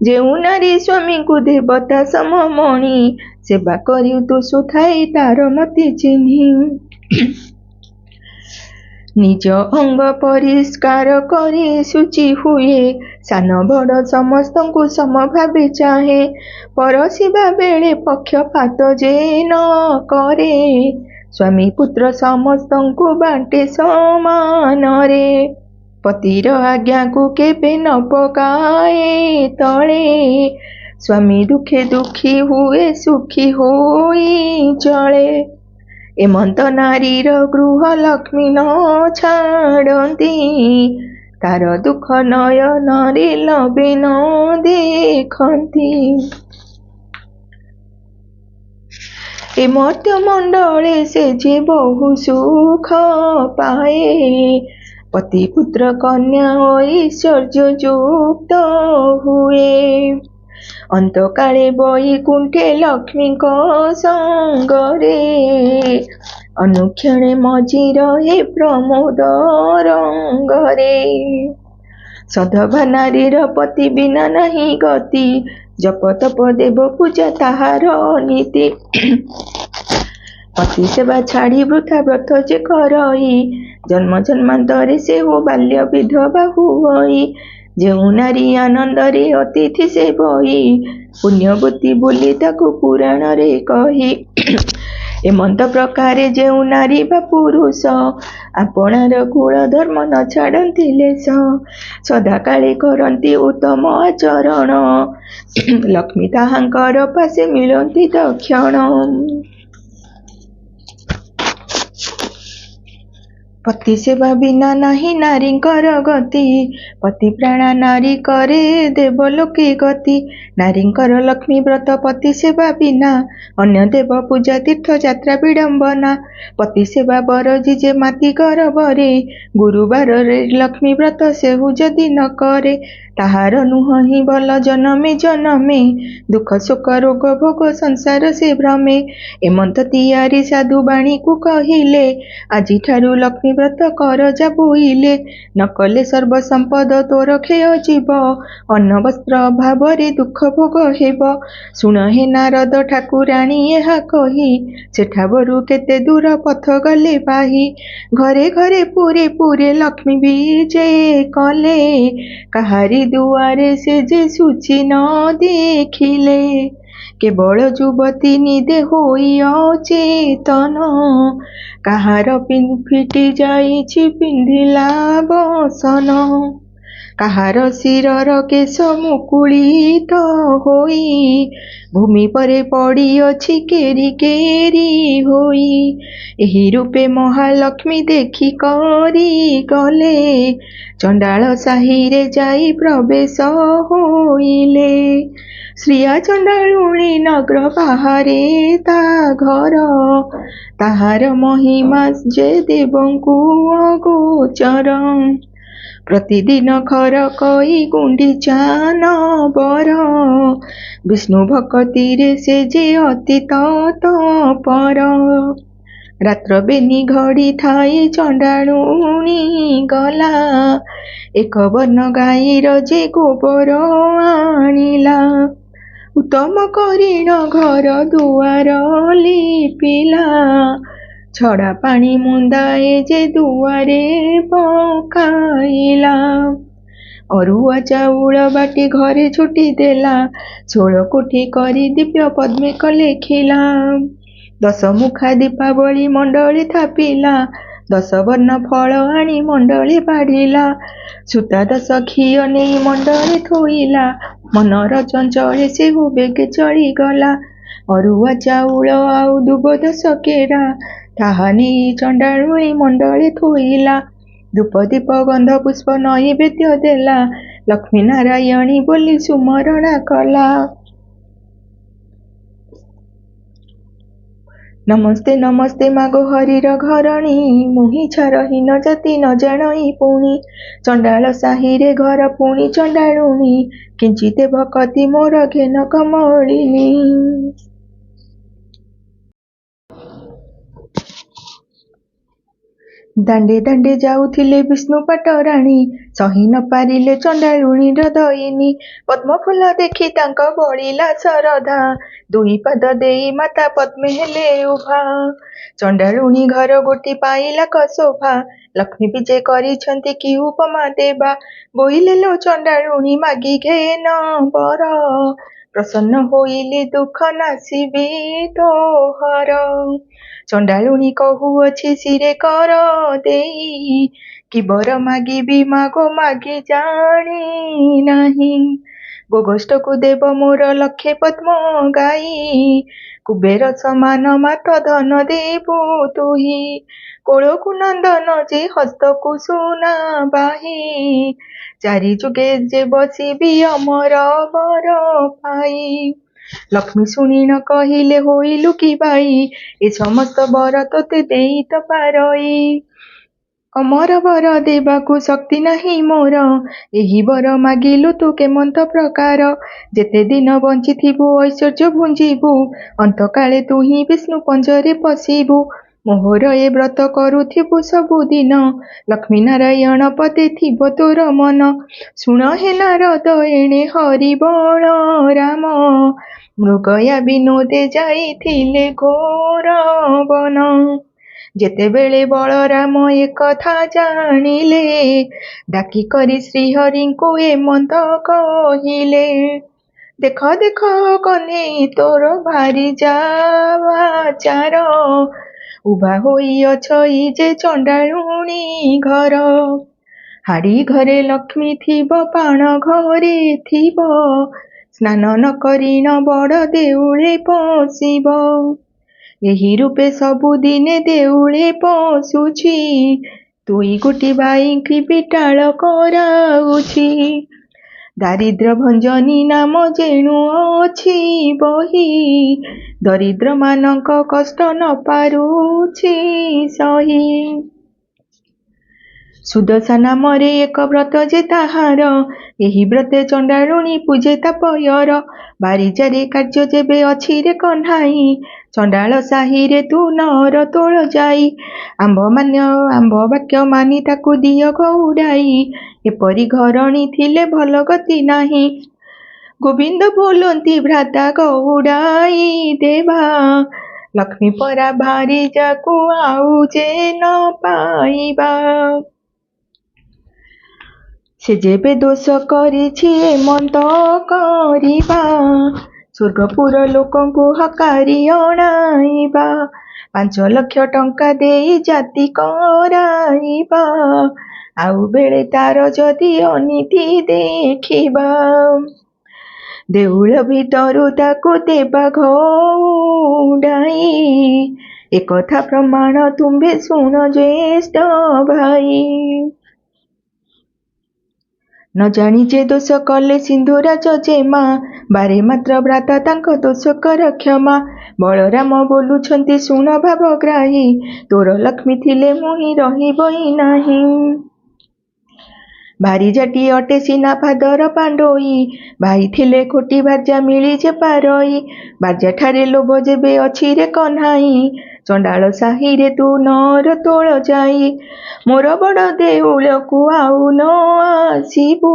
S1: ଯେଉଁ ନାରୀ ସ୍ୱାମୀଙ୍କୁ ଦେବତା ସମମଣି, ସେବା କରି ତୁସୁଥାଏ ତାର ମତି ଚିହ୍ନି, ନିଜ ଅଙ୍ଗ ପରିଷ୍କାର କରି ଶୁଚି ହୁଏ, ସାନ ବଡ଼ ସମସ୍ତଙ୍କୁ ସମଭାବେ ଚାହେଁ, ପରଶିବା ବେଳେ ପକ୍ଷପାତ ଯେ ନ କରେ, ସ୍ୱାମୀ ପୁତ୍ର ସମସ୍ତଙ୍କୁ ବାଣ୍ଟେ ସମାନରେ, ପତିର ଆଜ୍ଞାକୁ କେବେ ନ ପକାଏ ତଳେ, ସ୍ୱାମୀ ଦୁଃଖେ ଦୁଃଖୀ ହୁଏ ସୁଖୀ ହୋଇ ଚଳେ, ଏମନ୍ତ ନାରୀର ଗୃହ ଲକ୍ଷ୍ମୀ ନ ଛାଡ଼ନ୍ତି, ତାର ଦୁଃଖ ନୟନରେ ଲବେ ନ ଦେଖନ୍ତି, ଏ ମର୍ତ୍ତ୍ୟ ମଣ୍ଡଳେ ସେ ଯେ ବହୁ ସୁଖ ପାଏ, ପତି ପୁତ୍ର କନ୍ୟା ଐଶ୍ୱର୍ଯ୍ୟ ଯୁକ୍ତ ହୁଏ, ଅନ୍ତକାଳେ ବୈକୁଣ୍ଠେ ଲକ୍ଷ୍ମୀଙ୍କ ସଙ୍ଗରେ, ଅନୁକ୍ଷଣେ ମଜି ରହେ ପ୍ରମୋଦ ରଙ୍ଗରେ, ସଧବା ନାରୀର ପତି ବିନା ନାହିଁ ଗତି, ଜପ ତପ ଦେବ ପୂଜା ତାହାର ନୀତି, ପତି ସେବା ଛାଡ଼ି ବୃଥା ବ୍ରତ ଯେ କରଇ, ଜନ୍ମ ଜନ୍ମାନ୍ତରେ ସେ ବାଲ୍ୟ ବିଧବା ହୁଅଇ, ଯେଉଁ ନାରୀ ଆନନ୍ଦରେ ଅତିଥି ସେ ବହି, ପୁଣ୍ୟବତୀ ବୋଲି ତାକୁ ପୁରାଣରେ କହି, ଏମନ୍ତ ପ୍ରକାରେ ଯେଉଁ ନାରୀ ବା ପୁରୁଷ, ଆପଣାର କୁଳ ଧର୍ମ ନ ଛାଡ଼ନ୍ତି ଲେଶ, ସଦାକାଳେ କରନ୍ତି ଉତ୍ତମ ଆଚରଣ, ଲକ୍ଷ୍ମୀ ତାହାଙ୍କର ପାଶେ ମିଳନ୍ତି ତକ୍ଷଣ। ପତି ସେବା ବିନା ନାହିଁ ନାରୀଙ୍କର ଗତି, ପତି ପ୍ରାଣା ନାରୀ କରେ ଦେବଲୋକେ ଗତି। ନାରୀଙ୍କର ଲକ୍ଷ୍ମୀ ବ୍ରତ ପତି ସେବା ବିନା, ଅନ୍ୟ ଦେବ ପୂଜା ତୀର୍ଥ ଯାତ୍ରା ବିଡ଼ମ୍ବନା। ପତି ସେବା ବର ଯିଏ ମାତି ଗରବରେ, ଗୁରୁବାରରେ ଲକ୍ଷ୍ମୀ ବ୍ରତ ସେହୁ ଯଦି ନ କରେ। ତାହାର ନୁହଁ ହିଁ ଭଲ ଜନମେ ଜନମେ, ଦୁଃଖ ଶୋକ ରୋଗ ଭୋଗ ସଂସାର ସେ ଭ୍ରମେ। ଏମନ୍ତ ତିଆରି ସାଧୁ ବାଣୀକୁ କହିଲେ, ଆଜିଠାରୁ ଲକ୍ଷ୍ମୀ ବ୍ରତ କର ଯା ବୋଇଲେ। ନ କଲେ ସର୍ବ ସମ୍ପଦ ତୋର କ୍ଷୟ ଯିବ, ଅନ୍ନ ବସ୍ତ୍ର ଅଭାବରେ ଦୁଃଖ ଭୋଗ ହେବ। ଶୁଣ ହେ ନାରଦ ଠାକୁରାଣୀ ଏହା କହି, ସେଠାବରୁ କେତେ ଦୂର ପଥ ଗଲେ ପାହି। ଘରେ ଘରେ ପୁରେ ପୁରେ ଲକ୍ଷ୍ମୀ ବିଜେ କଲେ, କାହାରି ଦୁଆରେ ସେ ଯେ ସୂଚି ନ ଦେଖିଲେ। କେବଳ ଯୁବତୀ ନିଦେ ହୋଇ ଅଚେତନ, କାହାର ଫିଟି ଯାଇଛି ପିନ୍ଧିଲା ବସନ। କାହାର ଶିରର କେଶ ମୁକୁଳିତ ହୋଇ, ଭୂମି ପରେ ପଡ଼ିଅଛି କେରି କେରି ହୋଇ। ଏହି ରୂପେ ମହାଲକ୍ଷ୍ମୀ ଦେଖି କରି ଗଲେ, ଚଣ୍ଡାଳ ସାହିରେ ଯାଇ ପ୍ରବେଶ ହୋଇଲେ। ଶ୍ରିୟା ଚଣ୍ଡାଳୁଣୀ ନଗ୍ର ବାହାରେ ତା ଘର, ତାହାର ମହିମା ଯେ ଦେବଙ୍କୁ ଅଗୋଚର। ପ୍ରତିଦିନ ଖର କଇ ଗୁଣ୍ଡିଚାନ ବର, ବିଷ୍ଣୁ ଭକତିରେ ସେ ଯେ ଅତି ତତ୍ପର। ରାତ୍ର ବେନି ଘଡ଼ି ଥାଇ ଚଣ୍ଡାଳୁଣୀ ଗଲା, ଏକ ବର୍ଣ୍ଣ ଗାଈର ଯେ ଗୋବର ଆଣିଲା। ଉତ୍ତମ କରିଣ ଘର ଦୁଆର ଲିପିଲା, ଛଡ଼ା ପାଣି ମୁନ୍ଦାଏ ଯେ ଦୁଆରେ ପକାଇଲା। ଅରୁଆ ଚାଉଳ ବାଟି ଘରେ ଛୁଟି ଦେଲା, 16 କୋଠି କରି ଦିବ୍ୟ ପଦ୍ମେକ ଲେଖିଲା। 10 ମୁଖା ଦୀପାବଳି ମଣ୍ଡଳେ ଥାପିଲା, 10 ବର୍ଣ୍ଣ ଫଳ ଆଣି ମଣ୍ଡଳେ ବାଢ଼ିଲା। ସୂତା 10 ଘିଅ ନେଇ ମଣ୍ଡଳେ ଥୋଇଲା, ମନର ଚଞ୍ଚଳେ ସେହୁ ବେଗେ ଚଳିଗଲା। ଅରୁଆ ଚାଉଳ ଆଉ ଦୁବ 10 କେରା, ତାହା ନେଇ ଚଣ୍ଡାଳୁଣୀ ମଣ୍ଡଳେ ଥୋଇଲା। ଧୂପ ଦୀପ ଗନ୍ଧ ପୁଷ୍ପ ନୈବେଦ୍ୟ ଦେଲା, ଲକ୍ଷ୍ମୀ ନାରାୟଣୀ ବୋଲି ସୁମରଣା କଲା। ନମସ୍ତେ ନମସ୍ତେ ମାଗୋ ହରିର ଘରଣୀ, ମୁହିଁ ଛାରହୀନ ଜାତି ନ ଜାଣଇ ପୁଣି। ଚଣ୍ଡାଳ ସାହିରେ ଘର ପୁଣି ଚଣ୍ଡାଳୁଣୀ, କିଞ୍ଚିତେ ଭକତି ମୋର ଘେନ କମଳିନୀ। ଦାଣ୍ଡେ ଦାଣ୍ଡେ ଯାଉଥିଲେ ବିଷ୍ଣୁ ପାଟରାଣୀ, ସହି ନ ପାରିଲେ ଚଣ୍ଡାଳୁଣୀର ଦୟିନୀ। ପଦ୍ମଫୁଲ ଦେଖି ତାଙ୍କ ବଳିଲା ଶରଧା, ଦୁଇ ପାଦ ଦେଇ ମାତା ପଦ୍ମେ ହେଲେ ଉଭା। ଚଣ୍ଡାଳୁଣୀ ଘର ଗୋଟି ପାଇଲା କଶୋଭା, ଲକ୍ଷ୍ମୀ ବିଜେ କରିଛନ୍ତି କି ଉପମା ଦେବା। ବୋଇଲେ ଲୋ ଚଣ୍ଡାଳୁଣୀ ମାଗି ଘେନ ବର, ପ୍ରସନ୍ନ ହୋଇଲେ ଦୁଃଖ ନାଶିବି ତୋହର। ଚଣ୍ଡାଳୁଣୀ କହୁଅଛି ଶିରେ କର ଦେଇ, କି ବର ମାଗିବି ମାଗୋ ମାଗି ଜାଣି ନାହିଁ। ଗୋଗୋଷ୍ଠକୁ ଦେବ ମୋର ଲକ୍ଷେ ପଦ୍ମ ଗାଇ, କୁବେର ସମାନ ମାତ ଧନ ଦେବୁ ତୁହି। କୋଳକୁ ନନ୍ଦନ ଯେ ହସ୍ତକୁ ସୁନା ବାହି, ଚାରି ଯୁଗେ ଯେ ବସିବି ଅମର ବର ପାଇ। ଲକ୍ଷ୍ମୀ ଶୁଣି ନ କହିଲେ ହୋଇଲୁ କି ବାଇ, ଏ ସମସ୍ତ ବର ତୋତେ ଦେଇ ତ ପାରଇ। ଅମର ବର ଦେବାକୁ ଶକ୍ତି ନାହିଁ ମୋର, ଏହି ବର ମାଗିଲୁ ତୁ କେମନ୍ତ ପ୍ରକାର। ଯେତେ ଦିନ ବଞ୍ଚିଥିବୁ ଐଶ୍ୱର୍ଯ୍ୟ ଭୁଞ୍ଜିବୁ, ଅନ୍ତକାଳେ ତୁ ହିଁ ବିଷ୍ଣୁ ପଞ୍ଜରେ ପଶିବୁ। ମୋହର ଏ ବ୍ରତ କରୁଥିବୁ ସବୁଦିନ, ଲକ୍ଷ୍ମୀ ନାରାୟଣ ପଦେ ଥିବ ତୋର ମନ। ଶୁଣ ହେ ନାରଦ ଏଣେ ହରି ବଳରାମ, ମୃଗୟା ବିନୋଦେ ଯାଇଥିଲେ ଘୋର ବନ। ଯେତେବେଳେ ବଳରାମ ଏକଥା ଜାଣିଲେ, ଡାକି କରି ଶ୍ରୀହରିଙ୍କୁ ଏମନ୍ତ କହିଲେ। ଦେଖ ଦେଖ କହ୍ନେଇ ତୋର ଭାରି ଯାବାଚାର, ଉଭା ହୋଇଅଛଇ ଯେ ଚଣ୍ଡାଳୁଣୀ ଘର। ହାଡ଼ି ଘରେ ଲକ୍ଷ୍ମୀ ଥିବ, ପାଣ ଘରେ ଥିବ, ସ୍ନାନ ନ କରିଣ ବଡ଼ ଦେଉଳେ ପଶିବ। ଏହି ରୂପେ ସବୁଦିନେ ଦେଉଳେ ପଶୁଛି, ତୁଇ ଗୋଟି ଭାଇଙ୍କି ବିଟାଳ କରାଉଛି। ଦାରିଦ୍ର୍ୟ ଭଞ୍ଜନୀ ନାମ ଯେଣୁ ଅଛି ବହି, ଦରିଦ୍ର ମାନଙ୍କ କଷ୍ଟ ନ ପାରୁଛି ସହି। ସୁଦଶା ନାମରେ ଏକ ବ୍ରତ ଯେ ତାହାର, ଏହି ବ୍ରତେ ଚଣ୍ଡାଳୁଣୀ ପୂଜେ ତାପୟର। ବାରିଜାରେ କାର୍ଯ୍ୟ ଯେବେ ଅଛି ରେ କହ୍ନାଇ, ଚଣ୍ଡାଳ ସାହିରେ ତୁ ନର ତୋଳ ଯାଇ। ଆମ୍ବ ବାକ୍ୟ ମାନି ତାକୁ ଦିଅ ଘଉଡ଼ାଇ, ଏପରି ଘରଣୀ ଥିଲେ ଭଲ ଗତି ନାହିଁ। ଗୋବିନ୍ଦ ବୋଲନ୍ତି ଭ୍ରାତା ଗଉଡ଼ାଇ ଦେବା, ଲକ୍ଷ୍ମୀ ପରା ଭାରିଜାକୁ ଆଉ ଯେ ନ ପାଇବା। ସେ ଯେବେ ଦୋଷ କରିଛି ଏମନ୍ତ କରିବା, ସ୍ୱର୍ଗପୁର ଲୋକଙ୍କୁ ହକାରି ଅଣାଇବା। 5 ଲକ୍ଷ ଟଙ୍କା ଦେଇ ଜାତି କରାଇବା, ଆଉ ବେଳେ ତାର ଯଦି ଅନୀତି ଦେଖିବା। ଦେଉଳ ଭିତରୁ ତାକୁ ଦେବା ଘଉଡ଼ାଇ, ଏକଥା ପ୍ରମାଣ ତୁମ୍ଭେ ଶୁଣ ଜ୍ୟେଷ୍ଠ ଭାଇ। ନ ଜାଣି ଯେ ଦୋଷ କଲେ ସିନ୍ଧୁରାଜ ଯେମା, ବାରେ ମାତ୍ର ଭ୍ରାତା ତାଙ୍କ ଦୋଷ କର କ୍ଷମା। ବଳରାମ ବୋଲୁଛନ୍ତି ଶୁଣ ଭାବଗ୍ରାହୀ, ତୋର ଲକ୍ଷ୍ମୀ ଥିଲେ ମୁହିଁ ରହିବଇ ନାହିଁ। ଭାରିଜାଟି ଅଟେ ସିନା ପାଦର ପାଣ୍ଡୋଇ, ଭାଇ ଥିଲେ କୋଟି ଭାର୍ଯ୍ୟା ମିଳି ଯେ ପାରଇ। ଭାର୍ଯ୍ୟାଠାରେ ଲୋଭ ଯେବେ ଅଛି ରେ କହ୍ନାଇ, ଚଣ୍ଡାଳ ସାହିରେ ତୁ ନର ତୋଳ ଯାଇ। ମୋର ବଡ଼ ଦେଉଳକୁ ଆଉ ନ ଆସିବୁ,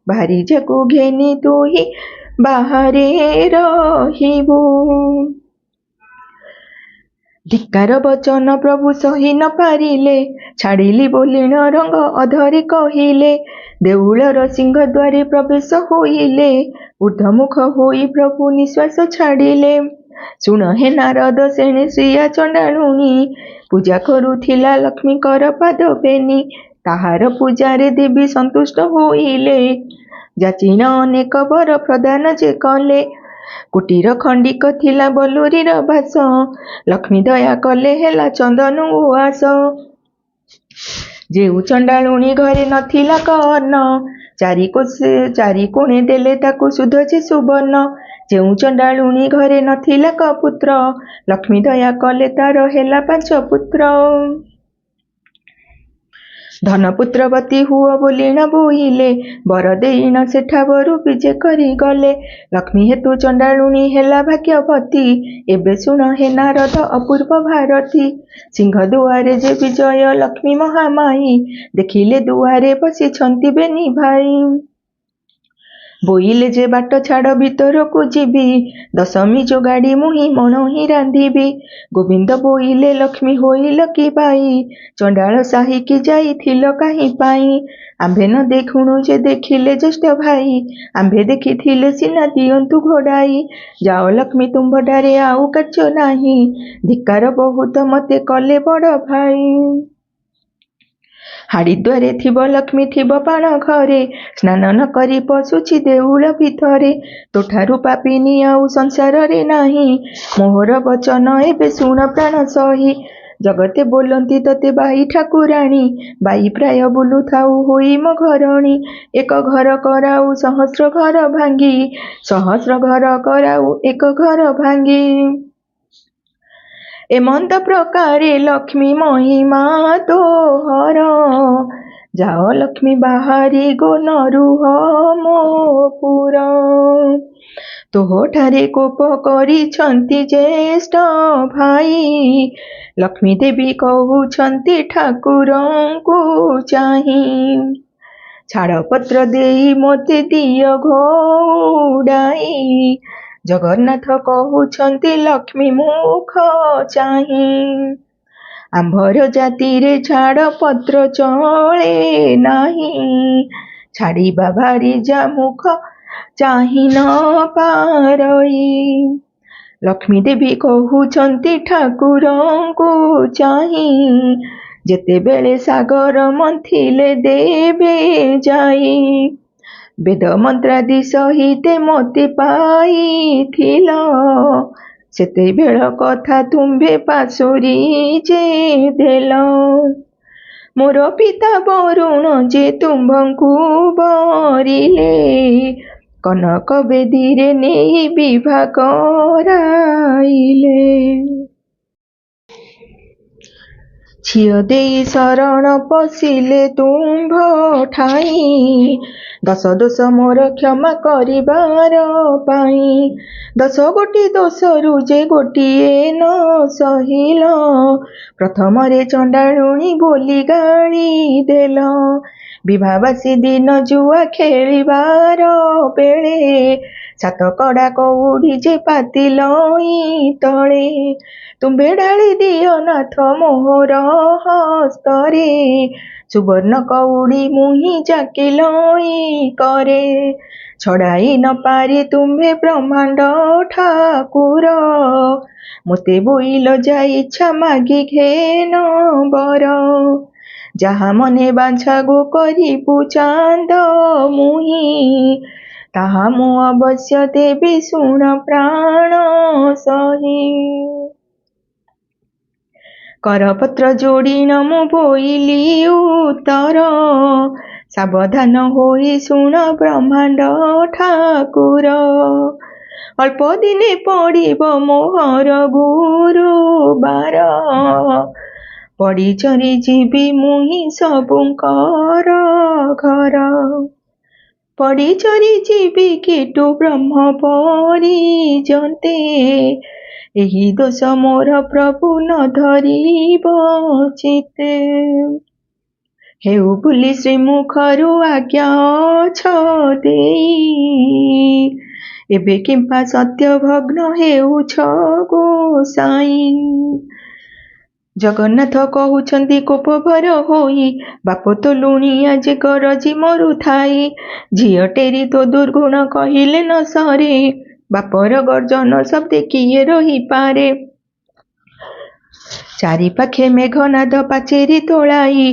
S1: ଭାରିଜାକୁ ଘେନି ତୁହି ବାହାରେ ରହିବୁ। ଧିକ୍କାର ବଚନ ପ୍ରଭୁ ସହି ନ ପାରିଲେ, ଛାଡ଼ିଲି ବୋଲିଣ ରଙ୍ଗ ଅଧରେ କହିଲେ। ଦେଉଳର ସିଂହଦ୍ୱାରେ ପ୍ରବେଶ ହୋଇଲେ, ଊର୍ଦ୍ଧ୍ୱମୁଖ ହୋଇ ପ୍ରଭୁ ନିଶ୍ୱାସ ଛାଡ଼ିଲେ। ଶୁଣ ହେ ନାରଦ ସେଣେ ଶ୍ରିୟା ଚଣ୍ଡାଳୁଣୀ, ପୂଜା କରୁଥିଲା ଲକ୍ଷ୍ମୀଙ୍କର ପାଦ ବେନି। ତାହାର ପୂଜାରେ ଦେବୀ ସନ୍ତୁଷ୍ଟ ହୋଇଲେ, ଯାଚିଣ ଅନେକ ବର ପ୍ରଦାନ ଯେ କଲେ। କୁଟୀର ଖଣ୍ଡିକ ଥିଲା ବଲୁରିର ବାସ, ଲକ୍ଷ୍ମୀ ଦୟା କଲେ ହେଲା ଚନ୍ଦନ ଉଆସ। ଯେଉଁ ଚଣ୍ଡାଳୁଣୀ ଘରେ ନଥିଲା କର୍ଣ୍ଣ, ଚାରି କୋଣେ ଦେଲେ ତାକୁ ସୁଧ ଯେ ସୁବର୍ଣ୍ଣ। ଯେଉଁ ଚଣ୍ଡାଳୁଣୀ ଘରେ ନଥିଲା କପୁତ୍ର, ଲକ୍ଷ୍ମୀ ଦୟା କଲେ ତାର ହେଲା 5 ପୁତ୍ର। ଧନପୁତ୍ରବତୀ ହୁଅ ବୋଲିଣ ବୋଇଲେ, ବର ଦେଇଣ ସେଠା ବରୁ ବିଜେ କରି ଗଲେ। ଲକ୍ଷ୍ମୀ ହେତୁ ଚଣ୍ଡାଳୁଣୀ ହେଲା ଭାଗ୍ୟବତୀ, ଏବେ ଶୁଣ ହେ ନାରଦ ଅପୂର୍ବ ଭାରତୀ। ସିଂହ ଦୁଆରେ ଯେ ବିଜୟ ଲକ୍ଷ୍ମୀ ମହାମାଇ, ଦେଖିଲେ ଦୁଆରେ ବସିଛନ୍ତି ବେନି ଭାଇ। ବୋଇଲେ ଯେ ବାଟ ଛାଡ଼ ଭିତରକୁ ଯିବି, ଦଶମୀ ଯୋଗାଡ଼ି ମୁହିଁ ମଣୋହି ରାନ୍ଧିବି। ଗୋବିନ୍ଦ ବୋଇଲେ ଲକ୍ଷ୍ମୀ ହୋଇଲ କି ବାଇ, ଚଣ୍ଡାଳ ସାହିକି ଯାଇଥିଲ କାହିଁ ପାଇଁ। ଆମ୍ଭେ ନ ଦେଖୁଣୁ ଯେ ଦେଖିଲେ ଜ୍ୟେଷ୍ଠ ଭାଇ, ଆମ୍ଭେ ଦେଖିଥିଲେ ସିନା ଦିଅନ୍ତୁ ଘୋଡ଼ାଇ। ଯାଅ ଲକ୍ଷ୍ମୀ ତୁମ୍ଭଠାରେ ଆଉ କାର୍ଯ୍ୟ ନାହିଁ, ଧିକ୍କାର ବହୁତ ମତେ କଲେ ବଡ଼ ଭାଇ। ହାଡ଼ିଦ୍ୱାରେ ଥିବ ଲକ୍ଷ୍ମୀ ଥିବ ପାଣ ଘରେ, ସ୍ନାନ ନ କରି ପଶୁଛି ଦେଉଳ ଭିତରେ। ତୋଠାରୁ ପାପିନୀ ଆଉ ସଂସାରରେ ନାହିଁ, ମୋହର ବଚନ ଏବେ ଶୁଣ ପ୍ରାଣ ସହି। ଜଗତେ ବୋଲନ୍ତି ତତେ ବାଇ ଠାକୁରାଣୀ, ବାଇ ପ୍ରାୟ ବୁଲୁଥାଉ ହୋଇ ମୋ ଘରଣୀ। ଏକ ଘର କରାଉ ସହସ୍ର ଘର ଭାଙ୍ଗି, ସହସ୍ର ଘର କରାଉ ଏକ ଘର ଭାଙ୍ଗି। ଏମନ୍ତ ପ୍ରକାରେ ଲକ୍ଷ୍ମୀ ମହିମା ତୋହର, ଯାଅ ଲକ୍ଷ୍ମୀ ବାହାରି ଗୋ ନ ରୁହ ମୋ ପୁର। ତୋହଠାରେ କୋପ କରିଛନ୍ତି ଜ୍ୟେଷ୍ଠ ଭାଇ, ଲକ୍ଷ୍ମୀ ଦେବୀ କହୁଛନ୍ତି ଠାକୁରଙ୍କୁ ଚାହିଁ। ଛାଡ଼ପତ୍ର ଦେଇ ମୋତେ ଦିଅ ଘଉଡ଼ାଇ, ଜଗନ୍ନାଥ କହୁଛନ୍ତି ଲକ୍ଷ୍ମୀ ମୁଖ ଚାହିଁ। ଆମ୍ଭର ଜାତିରେ ଛାଡ଼ପତ୍ର ଚଳେ ନାହିଁ, ଛାଡ଼ିବା ଭାରିଜା ମୁଖ ଚାହିଁ ନ ପାରଇ। ଲକ୍ଷ୍ମୀ ଦେବୀ କହୁଛନ୍ତି ଠାକୁରଙ୍କୁ ଚାହିଁ, ଯେତେବେଳେ ସାଗର ମନ୍ଥିଲେ ଦେବେ ଯାଇ। ବେଦ ମନ୍ତ୍ରାଦି ସହିତେ ମୋତେ ପାଇଥିଲ, ସେତେବେଳ କଥା ତୁମ୍ଭେ ପାଶୋରି ଯେ ଦେଲ। मोर पिता बरुण जे तुम्भंकु बरिले कनक बेदीरे नेई विवाह कराइले। झियो देई शरण पशिले तुम्भ ठाई दश दोष मोर क्षमा करिबार पाई। 10 गोटी दोषरु जे गोटिए न सहिल प्रथमरे चंडालुणी बोली गाड़ी देल। विवाहवासी दिन जुआ खेलिबार बेले सात कड़ा कौड़ी जे पातिलई तले तुम्भे ढाली दियो नाथ मोहर हस्तरे सुवर्ण कौड़ी मुही जाकिलई करे छड़ाई न पारी तुम्भे ब्रह्मांड ठाकुर मोते बोइल जा इच्छा मागी घेन बर जहा मने बांछा गो करिबु चांद मुही ताहा मु अवश्य देबी शुण प्राण सही। करपत्र जोड़ी न मु बोइली उत्तर सावधान होई शुण ब्रह्मांड ठाकुर अल्प दिने पड़िब मोहर गुरुबार पड़ी चरी जीवी मुही सबुंकर घर पड़ी चरी जीवी किटु ब्रह्म परिजन्ते एही दोष मोर प्रभु न धरिब चिते हेउ बुली श्रीमुखरु आज्ञा छ देई एबे किंपा सत्य भग्न हेउछ गोसाई। जगन्नाथ कहउछंती कोपभर होई बाप तो लुणिया जे गरजी मरु थाई झियो टेरी तो दुर्गुण कहिले न सरे बापर गर्जन शब्दे किए रही पारे। चारि पाखे मेघनाद पाचेरी तोलाई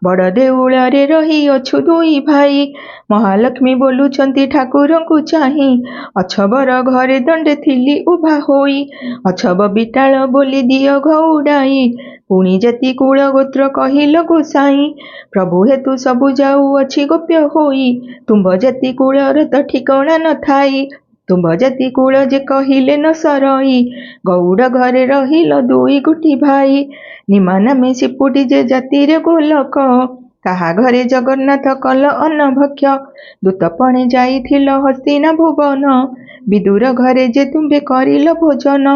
S1: बड़ देउଳରେ रही अछु दुई भाई महालक्ष्मी बोलुछंती ठाकुरंकु चाही अछबर घरे दंडे थिली उभा होई अछब बिटाळ बोली दियो घउडाई पुणी जाति कुल गोत्र कहिल गोसाई प्रभु हेतु सबु जाऊ अछि गोप्य होई तुम्भ जाति कुलर त ठिकणा न थाई तुम्भ जाति कुल जे कहिले न सरई गौड़ घरे रहिल दुई गुटी भाई निमा नामे सिपुटी जे जातिरे गोलक ताहा घरे जगन्नाथ कल अन्न भक्ष्य दूतपणे जाइथिल हस्तिना भुवन विदुर घरे जे तुम्भे करिल भोजन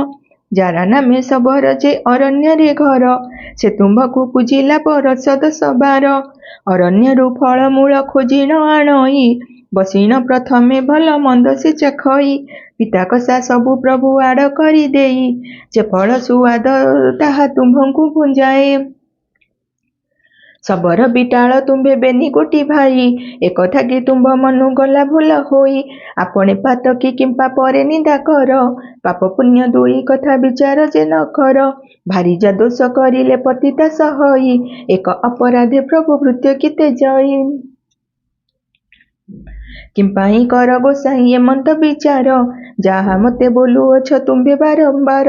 S1: जारा नामे सबर जे अरण्य रे घर से तुम्भकु पूजिला बरस 10-12 अरण्यरु फलमूल खोजिण आणई बसिण प्रथमे भल मंद से चखई पिता कसा सबु प्रभु आड़ करी देई जे फल सुआद ताहा तुम्भंकु भुंजाए सबर बिटाळ तुम्भे बेनी गोटी भाई एकथा कि तुम्भ मनु गला भूल होई आपणे पातकी किंपा परे निंदा कर पाप पुण्य दुई कथा विचार जे न कर भारी जा दोष करिले पतिता सहई एक अपराधे प्रभु भृत्य किते जई किंपाई कर गोसाई एमंत विचार जहा मते बोलुअछ तुम्भे बारंबार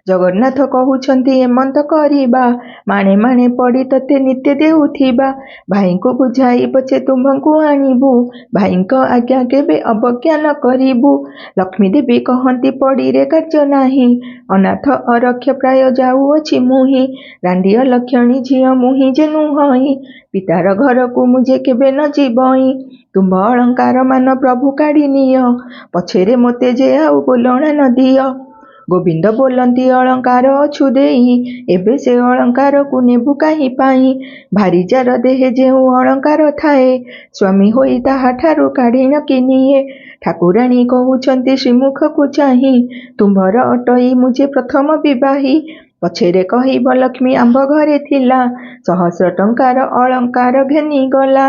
S1: जगन्नाथ कहउछंती एमंत करिबा माणे माणे पड़ी तते नित्य देउथिबा भाईको बुझाई पछे तुम्भंकु आनिबु भाईको आज्ञा केबे अवज्ञा न करिबु लक्ष्मी देवी कहंती पड़ी रे कार्य नाही अनाथ अरक्ष प्राय जाउअछि मुही रांडिय लक्षणी झियो मुही जे नुहई पितार घरकु मुझे केबे न जीवई तुम्भ अलंकार मान प्रभु काढ़ी निय पछेरे मोते जे आउ बोलणा न दिय गोविंद बोलंती अलंकार अछु देई एबे से अलंकार को नेबु काहि पाई भारी जार देहे जेउ अलंकार थाए स्वामी होई ताहा ठारु काढ़ी न किनिए ठाकुराणी कहउछंती श्रीमुख को चाही तुम्भर अटई मुझे प्रथम विवाही पछेरे कहिब लक्ष्मी आंब घरे थिला 100 टंकार अलंकार घेनी गला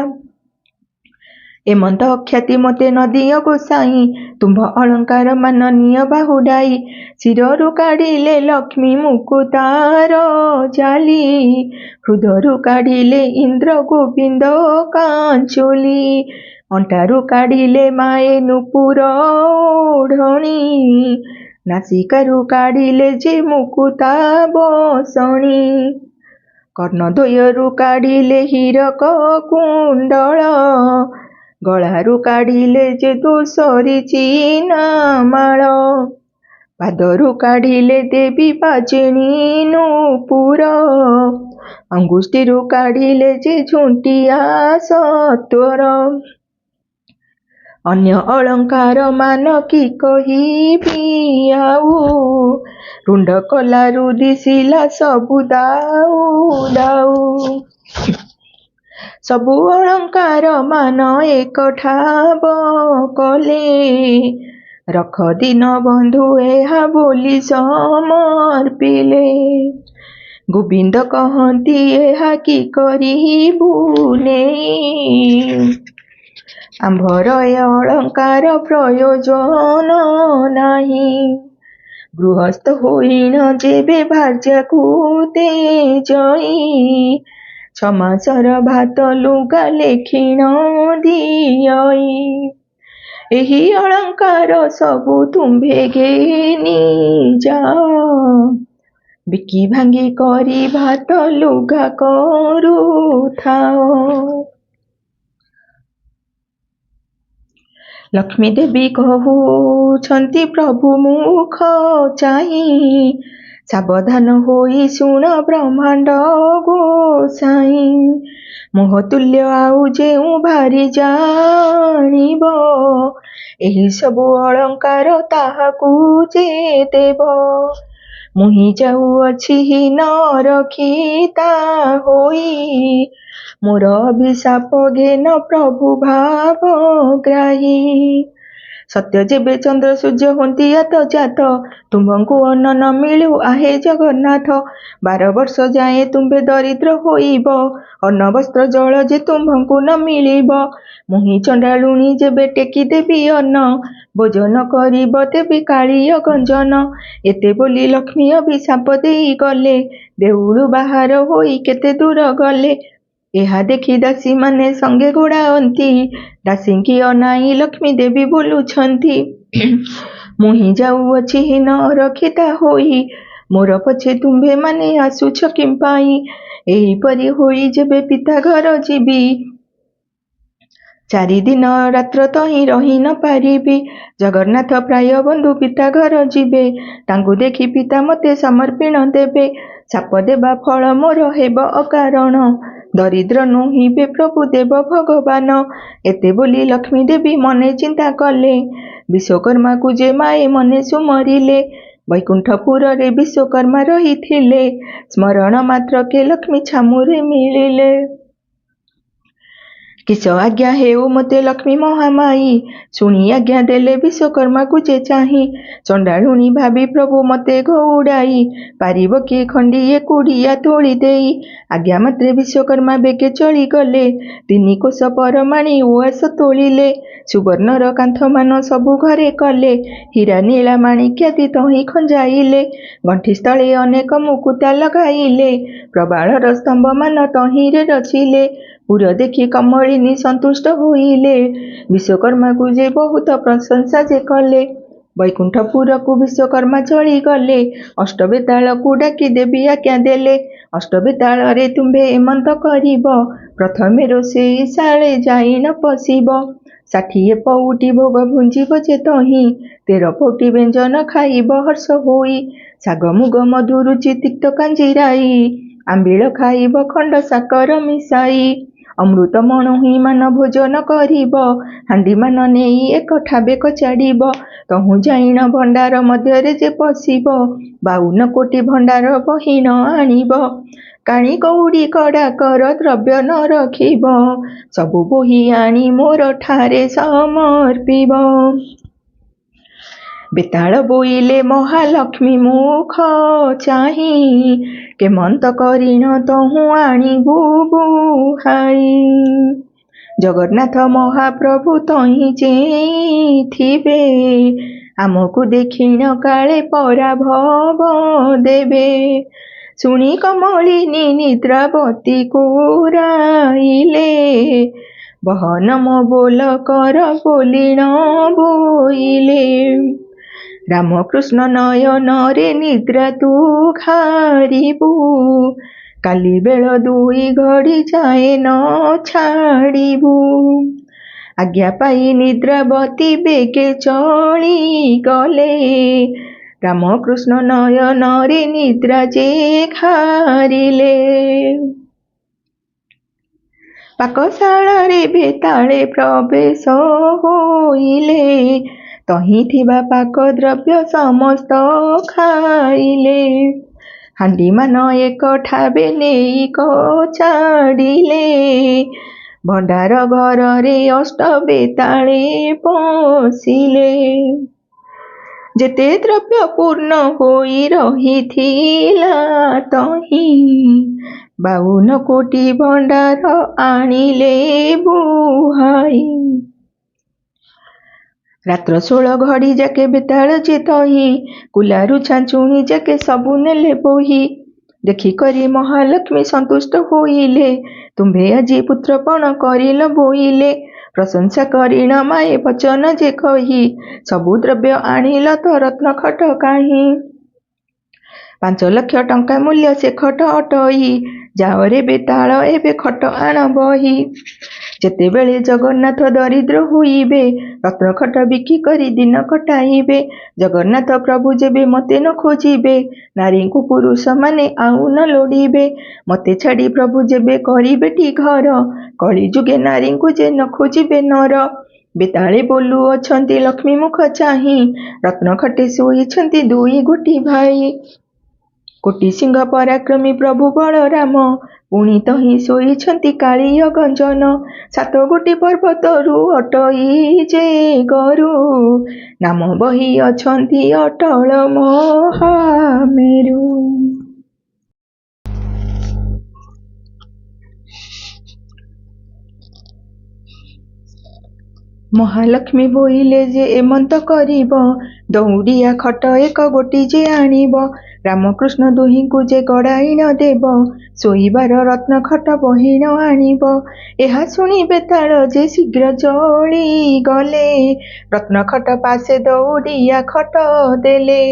S1: एमंत अख्याति मते न दिय गोसाई तुम्भ अलंकार माननीय बाहुडाई शिररु काढ़िले लक्ष्मी मुकुतार जाली हृदयरु काढ़िले इंद्र गोविंद कांचुली अंटारु काढ़िले माए नुपुर ओढ़णी नासिकारु काढ़िले जे मुकुता बसणी କର୍ଣ୍ଣଦ୍ୱୟରୁ କାଢ଼ିଲେ ହୀରକ କୁଣ୍ଡଳ, ଗଳାରୁ କାଢ଼ିଲେ ଯେ ଦୋଷରି ଚିନାମାଳ, ପାଦରୁ କାଢ଼ିଲେ ଦେବୀ ପାଚେଣୀ ନୂପୁର, ଅଙ୍ଗୁଷ୍ଠିରୁ କାଢ଼ିଲେ ଯେ ଝୁଣ୍ଟିଆ ସତ୍ୱର। ଅନ୍ୟ ଅଳଙ୍କାର ମାନ କି କହିବି ଆଉ, ରୁଣ୍ଡ କଲାରୁ ଦିଶିଲା ସବୁ ଦାଉ ଦାଉ। ସବୁ ଅଳଙ୍କାର ମାନ ଏକ ଠାବ କଲେ, ରଖ ଦୀନ ବନ୍ଧୁ ଏହା ବୋଲି ସମର୍ପିଲେ। ଗୋବିନ୍ଦ କହନ୍ତି ଏହା କି କରିବୁ ନେଇ, ଆମ୍ଭର ଏ ଅଳଙ୍କାର ପ୍ରୟୋଜନ ନାହିଁ। ଗୃହସ୍ଥ ହୋଇଣ ଯେବେ ଭାର୍ଯ୍ୟାକୁ ତେଜଇ, 6 ମାସର ଭାତ ଲୁଗା ଲେଖିଣ ଦିଅଇ। ଏହି ଅଳଙ୍କାର ସବୁ ତୁମ୍ଭେ ଘେନି ଯାଅ, ବିକି ଭାଙ୍ଗି କରି ଭାତ ଲୁଗା କରୁଥାଅ। ଲକ୍ଷ୍ମୀ ଦେବୀ କହୁଛନ୍ତି ପ୍ରଭୁ ମୁଖ ଚାହିଁ, ସାବଧାନ ହୋଇ ଶୁଣ ବ୍ରହ୍ମାଣ୍ଡ ଗୋସାଇଁ। ମୋହତୁଲ୍ୟ ଆଉ ଯେଉଁ ଭାରି ଜାଣିବ, ଏହି ସବୁ ଅଳଙ୍କାର ତାହାକୁ ଯେ ଦେବ। ମୁହିଁ ଯାଉଅଛି ହୀନ ରକ୍ଷିତା ହୋଇ, ମୋର ଅଭିଶାପ ଘେନ ପ୍ରଭୁ ଭାବଗ୍ରାହୀ। ସତ୍ୟ ଯେବେ ଚନ୍ଦ୍ର ସୂର୍ଯ୍ୟ ହୁଅନ୍ତି ଆତ ଜାତ, ତୁମ୍ଭଙ୍କୁ ଅନ୍ନ ନ ମିଳୁ ଆହେ ଜଗନ୍ନାଥ। 12 ବର୍ଷ ଯାଏ ତୁମ୍ଭେ ଦରିଦ୍ର ହୋଇବ, ଅନ୍ନ ବସ୍ତ୍ର ଜଳ ଯେ ତୁମ୍ଭଙ୍କୁ ନ ମିଳିବ। ମୁହିଁ ଚଣ୍ଡାଳୁଣୀ ଯେବେ ଟେକି ଦେବି ଅନ୍ନ, ଭୋଜନ କରିବ ଦେବି କାଳିୟ ଗଞ୍ଜନ। ଏତେ ବୋଲି ଲକ୍ଷ୍ମୀ ଅଭିଶାପ ଦେଇ ଗଲେ, ଦେଉଳୁ ବାହାର ହୋଇ କେତେ ଦୂର ଗଲେ। ଏହା ଦେଖି ଦାସୀମାନେ ସଙ୍ଗେ ଗୋଡ଼ାଅନ୍ତି, ଦାସୀଙ୍କି ଅନାଇ ଲକ୍ଷ୍ମୀ ଦେବୀ ବୋଲୁଛନ୍ତି ମୁହିଁ ଯାଉଅଛି ହୀନ ରକ୍ଷିତା ହୋଇ, ମୋର ପଛେ ତୁମ୍ଭେ ମାନେ ଆସୁଛ କିମ୍ପାଇଁ। ଏହିପରି ହୋଇ ଯେବେ ପିତା ଘର ଯିବି, 4 ଦିନ ରାତ୍ର ତହିଁ ରହି ନ ପାରିବି। ଜଗନ୍ନାଥ ପ୍ରାୟ ବନ୍ଧୁ ପିତା ଘର ଯିବେ, ତାଙ୍କୁ ଦେଖି ପିତା ମତେ ସମର୍ପଣ ଦେବେ। ଶାପ ଦେବା ଫଳ ମୋର ହେବ ଅକାରଣ, ଦରିଦ୍ର ନୁହିଁବେ ପ୍ରଭୁ ଦେବ ଭଗବାନ। ଏତେ ବୋଲି ଲକ୍ଷ୍ମୀ ଦେବୀ ମନେ ଚିନ୍ତା କଲେ, ବିଶ୍ୱକର୍ମାକୁ ଯେ ମାଏ ମନେ ସୁମରିଲେ। ବୈକୁଣ୍ଠପୁରରେ ବିଶ୍ୱକର୍ମା ରହିଥିଲେ, ସ୍ମରଣ ମାତ୍ରକେ ଲକ୍ଷ୍ମୀ ଛାମୁରେ ମିଳିଲେ। କିସ ଆଜ୍ଞା ହେଉ ମୋତେ ଲକ୍ଷ୍ମୀ ମହାମାଇ, ଶୁଣି ଆଜ୍ଞା ଦେଲେ ବିଶ୍ୱକର୍ମାକୁ ଯେ ଚାହିଁ। ଚଣ୍ଡାଳୁଣୀ ଭାବି ପ୍ରଭୁ ମତେ ଘଉଡ଼ାଇ, ପାରିବ କିଏ ଖଣ୍ଡିଏ କୁଡ଼ିଆ ତୋଳି ଦେଇ। ଆଜ୍ଞା ମାତ୍ରେ ବିଶ୍ୱକର୍ମା ବେଗେ ଚଳିଗଲେ, 3 କୋଶ ପରମାଣି ଉଆସ ତୋଳିଲେ। ସୁବର୍ଣ୍ଣର କାନ୍ଥମାନ ସବୁ ଘରେ କଲେ, ହୀରା ନୀଳା ମାଣିକ୍ୟାଦି ତହିଁ ଖଞ୍ଜାଇଲେ। ଗଣ୍ଠିସ୍ଥଳେ ଅନେକ ମୁକୁତା ଲଗାଇଲେ, ପ୍ରବାଳର ସ୍ତମ୍ଭମାନ ତହିଁରେ ରଚିଲେ। ପୁର ଦେଖି କମଳିନୀ ସନ୍ତୁଷ୍ଟ ହୋଇଲେ, ବିଶ୍ୱକର୍ମାକୁ ଯେ ବହୁତ ପ୍ରଶଂସା ଯେ କଲେ। ବୈକୁଣ୍ଠପୁରକୁ ବିଶ୍ୱକର୍ମା ଚଳିଗଲେ, ଅଷ୍ଟବେତାଳକୁ ଡାକି ଦେବୀ ଆଜ୍ଞା ଦେଲେ। ଅଷ୍ଟବେତାଳରେ ତୁମ୍ଭେ ଏମନ୍ତ କରିବ, ପ୍ରଥମେ ରୋଷେଇ ଶାଳେ ଯାଇ ନ ପଶିବ। 60 ପଉଟି ଭୋଗ ଭୁଞ୍ଜିବ ଯେ ତହିଁ, 13 ପଉଟି ବ୍ୟଞ୍ଜନ ଖାଇବ ହର୍ଷ ହୋଇ। ଶାଗ ମୁଗ ମଧୁ ରୁଚି ତିକ୍ତ କାଞ୍ଜିରାଇ, ଆମ୍ବିଳ ଖାଇବ ଖଣ୍ଡ ସାକର ମିଶାଇ। ଅମୃତ ମଣୋହି ମାନ ଭୋଜନ କରିବ, ହାଣ୍ଡି ମାନ ନେଇ ଏକଠାବେ କଚାଡ଼ିବ। ତହୁଁ ଯାଇଣ ଭଣ୍ଡାର ମଧ୍ୟରେ ଯେ ପଶିବ, 52 କୋଟି ଭଣ୍ଡାର ବହିଣ ଆଣିବ। କାଣି କଉଡ଼ି କଡ଼ାକର ଦ୍ରବ୍ୟ ନ ରଖିବ, ସବୁ ବୋହି ଆଣି ମୋର ଠାରେ ସମର୍ପିବ। ବେତାଳ ବୋଇଲେ ମହାଲକ୍ଷ୍ମୀ ମୁଖ ଚାହିଁ, କେମନ୍ତ କରିଣ ତହୁଁ ଆଣିବୁ ବୁହାଇ। ଜଗନ୍ନାଥ ମହାପ୍ରଭୁ ତହିଁ ଚେଇଁଥିବେ, ଆମକୁ ଦେଖିଣ କାଳେ ପରାଭବ ଦେବେ। ଶୁଣି କମଳିନୀ ନିଦ୍ରାବତୀ କୁରାଇଲେ, ବହନ ମୋ ବୋଲ କର ବୋଲିଣ ବୋଇଲେ। ରାମକୃଷ୍ଣ ନୟନରେ ନିଦ୍ରା ତୁ ଘାରିବୁ, କାଲି ବେଳ 2 ଘଡ଼ି ଯାଏ ନ ଛାଡ଼ିବୁ। ଆଜ୍ଞା ପାଇ ନିଦ୍ରାବତୀ ବେଗେ ଚଳିଗଲେ, ରାମକୃଷ୍ଣ ନୟନରେ ନିଦ୍ରା ଯେ ଘାରିଲେ। ପାକଶାଳାରେ ବେତାଳେ ପ୍ରବେଶ ହୋଇଲେ, ତହିଁ ଥିବା ପାକ ଦ୍ରବ୍ୟ ସମସ୍ତ ଖାଇଲେ। ହାଣ୍ଡିମାନ ଏକ ଠାବେ ନେଇ କଚାଡ଼ିଲେ, ଭଣ୍ଡାର ଘରରେ ଅଷ୍ଟ ବେତାଳେ ପଶିଲେ। ଯେତେ ଦ୍ରବ୍ୟ ପୂର୍ଣ୍ଣ ହୋଇ ରହିଥିଲା ତହିଁ 52 କୋଟି ଭଣ୍ଡାର ଆଣିଲେ ବୁହାଇ। ରାତ୍ର 16 ଘଡ଼ି ଯାକେ ବେତାଳ ଯେ ତହି, କୁଲାରୁ ଛାଞ୍ଚୁଣି ଯାକେ ସବୁ ନେଲେ ବୋହି। ଦେଖିକରି ମହାଲକ୍ଷ୍ମୀ ସନ୍ତୁଷ୍ଟ ହୋଇଲେ, ତୁମ୍ଭେ ଆଜି ପୁତ୍ରପଣ କରିଲ ବୋଇଲେ। ପ୍ରଶଂସା କରିଣ ମାଏ ବଚନ ଯେ କହି, ସବୁ ଦ୍ରବ୍ୟ ଆଣିଲ ତ ରତ୍ନ ଖଟ କାହିଁ। 5 ଲକ୍ଷ ଟଙ୍କା ମୂଲ୍ୟ ସେ ଖଟ ଅଟଇ, ଯାଅରେ ବେତାଳ ଏବେ ଖଟ ଆଣ ବହି। ଯେତେବେଳେ ଜଗନ୍ନାଥ ଦରିଦ୍ର ହୋଇବେ, ରତ୍ନ ଖଟ ବିକି କରି ଦିନ କଟାଇବେ। ଜଗନ୍ନାଥ ପ୍ରଭୁ ଯେବେ ମତେ ନ ଖୋଜିବେ, ନାରୀଙ୍କୁ ପୁରୁଷମାନେ ଆଉ ନ ଲୋଡ଼ିବେ। ମତେ ଛାଡ଼ି ପ୍ରଭୁ ଯେବେ କରିବେଟି ଘର, କଳି ଯୁଗେ ନାରୀଙ୍କୁ ଯେ ନ ଖୋଜିବେ ନର। ବେତାଳେ ବୋଲୁ ଅଛନ୍ତି ଲକ୍ଷ୍ମୀ ମୁଖ ଚାହିଁ, ରତ୍ନ ଖଟେ ଶୋଇଛନ୍ତି 2 ଗୋଟି ଭାଇ। କୋଟି ସିଂହ ପରାକ୍ରମୀ ପ୍ରଭୁ ବଳରାମ, ପୁଣି ତହିଁ ଶୋଇଛନ୍ତି କାଳିୟ ଗଞ୍ଜନ। 7 ଗୋଟି ପର୍ବତରୁ ଅଟଇ ଯେ ଗରୁ, ନାମ ବହି ଅଛନ୍ତି ଅଟଳ ମହାମେରୁ। ମହାଲକ୍ଷ୍ମୀ ବୋଇଲେ ଯେ ଏମନ୍ତ କରିବ, ଦଉଡ଼ିଆ ଖଟ 1 ଗୋଟି ଯେ ଆଣିବ। ରାମକୃଷ୍ଣ ଦୁହିଁଙ୍କୁ ଯେ ଗଡ଼ାଇଣ ଦେବ, ଶୋଇବାର ରତ୍ନ ଖଟ ବହିଣ ଆଣିବ। ଏହା ଶୁଣି ବେତାଳ ଯେ ଶୀଘ୍ର ଚଳିଗଲେ, ରତ୍ନ ଖଟ ପାଶେ ଦଉଡ଼ିଆ ଖଟ ଦେଲେ।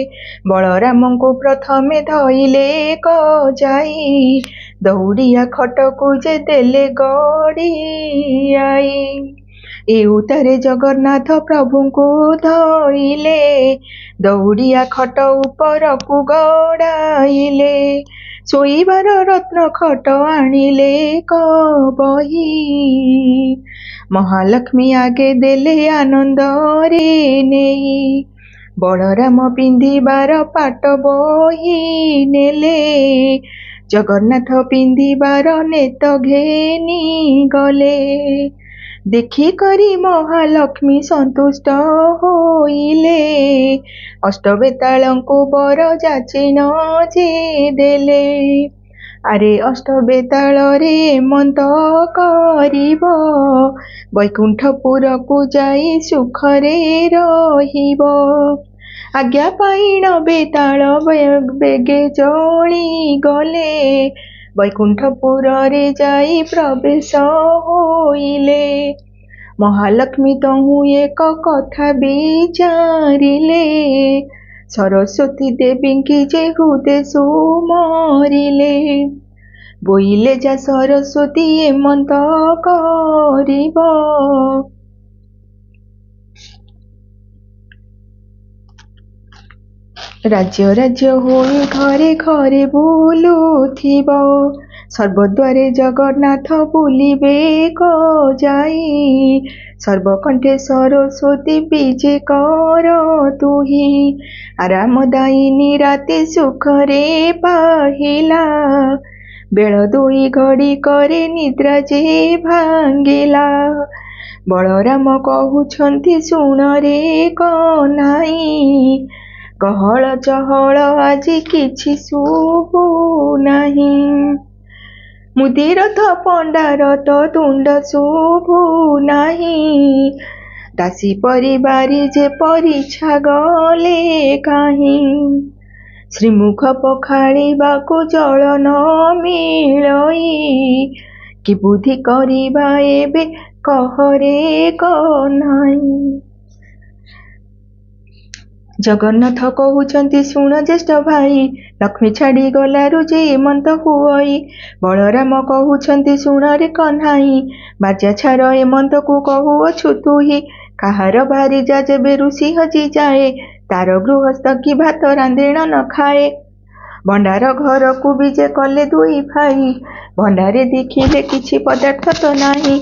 S1: ବଳରାମଙ୍କୁ ପ୍ରଥମେ ଧଇଲେ କଜାଇ, ଦଉଡ଼ିଆ ଖଟକୁ ଯେ ଦେଲେ ଗଡ଼ିଆଇ। ଏ ଉତ୍ତାରେ ଜଗନ୍ନାଥ ପ୍ରଭୁଙ୍କୁ ଧଇଲେ, ଦଉଡ଼ିଆ ଖଟ ଉପରକୁ ଗଡ଼ାଇଲେ। ଶୋଇବାର ରତ୍ନ ଖଟ ଆଣିଲେ ବହି, ମହାଲକ୍ଷ୍ମୀ ଆଗେ ଦେଲେ ଆନନ୍ଦରେ ନେଇ। ବଳରାମ ପିନ୍ଧିବାର ପାଟ ବହି ନେଲେ, ଜଗନ୍ନାଥ ପିନ୍ଧିବାର ନେତ ଘେନି ଗଲେ। ଦେଖିକରି ମହାଲକ୍ଷ୍ମୀ ସନ୍ତୁଷ୍ଟ ହୋଇଲେ, ଅଷ୍ଟବେତାଳଙ୍କୁ ବର ଯାଚିନ ଯେ ଦେଲେ। ଆରେ ଅଷ୍ଟବେତାଳରେ ଏମନ୍ତ କରିବ, ବୈକୁଣ୍ଠପୁରକୁ ଯାଇ ସୁଖରେ ରହିବ। ଆଜ୍ଞା ପାଇଣ ବେତାଳ ବେଗେ ଚଳିଗଲେ, ବୈକୁଣ୍ଠପୁରରେ ଯାଇ ପ୍ରବେଶ ହୋଇଲେ। ମହାଲକ୍ଷ୍ମୀ ତହୁଁ ଏକ କଥା ବିଚାରିଲେ, ସରସ୍ୱତୀ ଦେବୀଙ୍କି ଯେ ହୃଦେ ସୁମରିଲେ। ବୋଇଲେ ଯା ସରସ୍ୱତୀ ଏମନ୍ତ କରିବ, ରାଜ୍ୟ ରାଜ୍ୟ ହୋଇ ଘରେ ଘରେ ବୁଲୁଥିବ। ସର୍ବଦ୍ୱାରେ ଜଗନ୍ନାଥ ବୁଲିବେ କଜାଇ, ସର୍ବକଣ୍ଠେ ସରସ୍ୱତୀ ବିଜେ କର ତୁହି। ଆରାମଦାୟିନୀ ରାତି ସୁଖରେ ପାହିଲା, ବେଳ 2 ଘଡ଼ି କରି ନିଦ୍ରା ଯେ ଭାଙ୍ଗିଲା। ବଳରାମ କହୁଛନ୍ତି ଶୁଣରେ କହ୍ନାଇ, ଗହଳ ଚହଳ ଆଜି କିଛି ଶୁଭୁ ନାହିଁ। ମୁଦିରଥ ପଣ୍ଡାରଥ ତୁଣ୍ଡ ଶୁଭୁ ନାହିଁ, ଦାସୀ ପରିବାରି ଯେ ପରିଛା ଗଲେ କାହିଁ। ଶ୍ରୀମୁଖ ପଖାଳିବାକୁ ଜଳ ନ ମିଳଇ, କି ବୁଦ୍ଧି କରିବା ଏବେ କହରେ କହ୍ନାଇ। ଜଗନ୍ନାଥ କହୁଛନ୍ତି ଶୁଣ ଜ୍ୟେଷ୍ଠ ଭାଇ, ଲକ୍ଷ୍ମୀ ଛାଡ଼ି ଗଲାରୁ ଯେ ଏମନ୍ତ ହୁଅଇ। ବଳରାମ କହୁଛନ୍ତି ଶୁଣ ରେ କହ୍ନାଇ, ବାଜା ଛାର ଏମନ୍ତକୁ କହୁଅଛୁ ତୁହି। କାହାର ବାରି ଯା ଯେବେ ଋଷି ହଜି ଯାଏ, ତାର ଗୃହସ୍ଥ କି ଭାତ ରାନ୍ଧେଣ ନ ଖାଏ। ଭଣ୍ଡାର ଘରକୁ ବି ଯେ କଲେ ଦୁଇ ଭାଇ, ଭଣ୍ଡାରେ ଦେଖିଲେ କିଛି ପଦାର୍ଥ ତ ନାହିଁ।